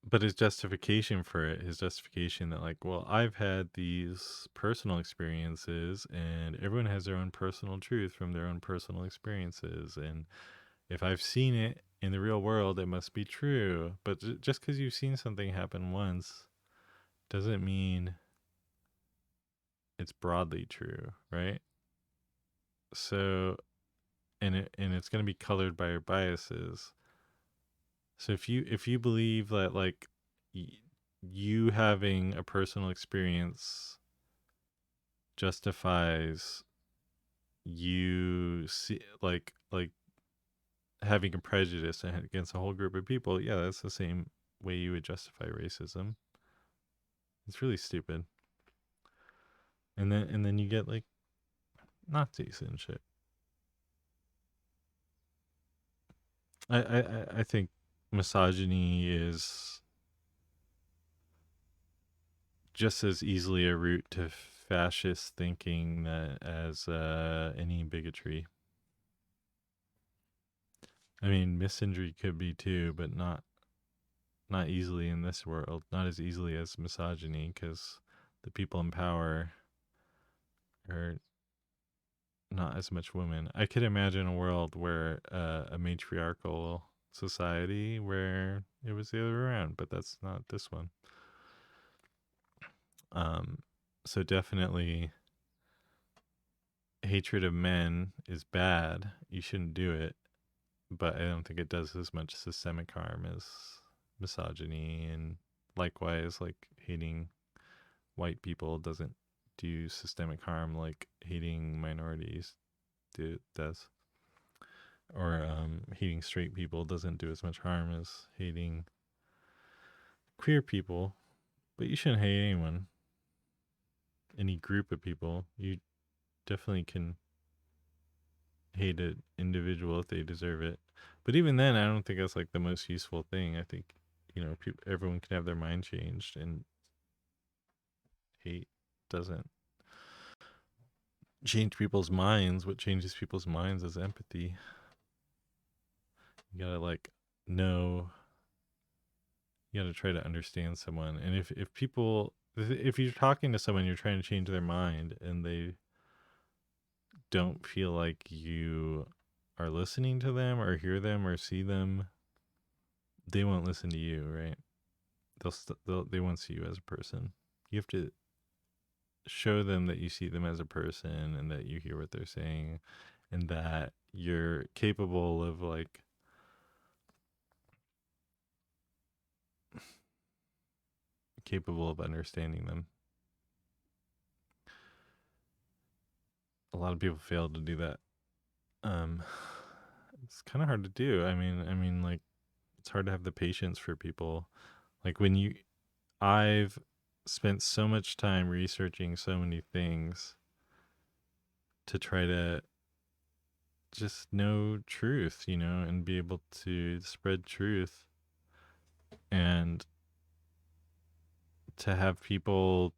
but his justification for it, his justification that like, well, I've had these personal experiences and everyone has their own personal truth from their own personal experiences, and if I've seen it in the real world, it must be true. But just because you've seen something happen once doesn't mean it's broadly true, right? So, and it's going to be colored by your biases. So if you believe that like you having a personal experience justifies you see like having a prejudice against a whole group of people, yeah, that's the same way you would justify racism. It's really stupid. And then you get like Nazis and shit. I think misogyny is just as easily a route to fascist thinking that as any bigotry. I mean, misandry could be too, but not easily in this world. Not as easily as misogyny, because the people in power are not as much women. I could imagine a world where a matriarchal society where it was the other way around, but that's not this one. Um, so definitely hatred of men is bad. You shouldn't do it, but I don't think it does as much systemic harm as misogyny, and likewise, like hating white people doesn't do systemic harm like hating minorities does, or hating straight people doesn't do as much harm as hating queer people. But you shouldn't hate anyone, any group of people. You definitely can hate an individual if they deserve it. But even then, I don't think that's like the most useful thing. I think, everyone can have their mind changed, and hate doesn't change people's minds. What changes people's minds is empathy. You gotta like know. You gotta try to understand someone, and if you're talking to someone, you're trying to change their mind, and they don't feel like you are listening to them or hear them or see them, they won't listen to you, right? They won't see you as a person. You have to show them that you see them as a person and that you hear what they're saying and that you're capable of like capable of understanding them. A lot of people fail to do that. It's kind of hard to do. Like, it's hard to have the patience for people. Like I've spent so much time researching so many things to try to just know truth, and be able to spread truth, and to have people,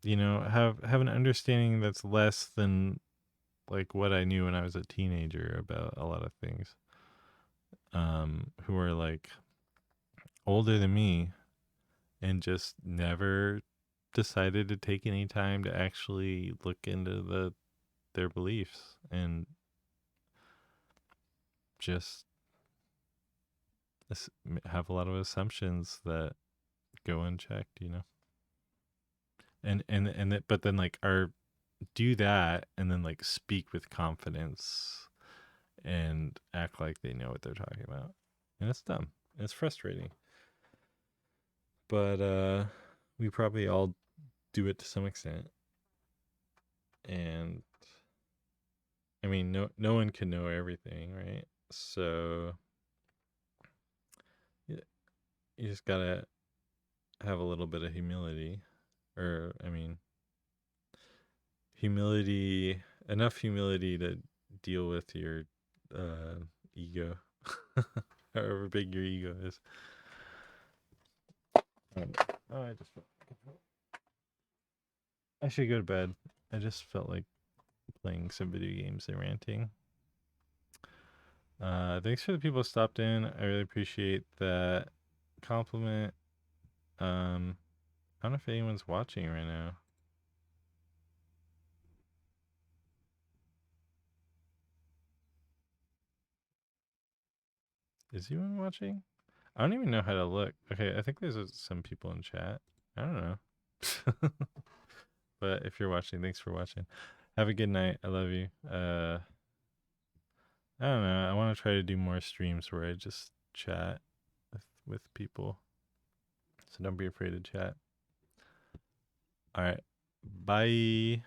have an understanding that's less than like what I knew when I was a teenager about a lot of things. Who are like older than me and just never decided to take any time to actually look into their beliefs, and just have a lot of assumptions that go unchecked, but then like do that and then like speak with confidence and act like they know what they're talking about, and it's dumb. It's frustrating, but we probably all do it to some extent. And no one can know everything, right? So you just gotta have a little bit of humility, or humility, enough humility to deal with your ego, however big your ego is. I should go to bed. I just felt like playing some video games and ranting. Thanks for the people who stopped in. I really appreciate that compliment. I don't know if anyone's watching right now. Is anyone watching? I don't even know how to look. Okay, I think there's some people in chat. I don't know. But if you're watching, thanks for watching. Have a good night. I love you. I don't know. I want to try to do more streams where I just chat with people. So don't be afraid to chat. All right. Bye.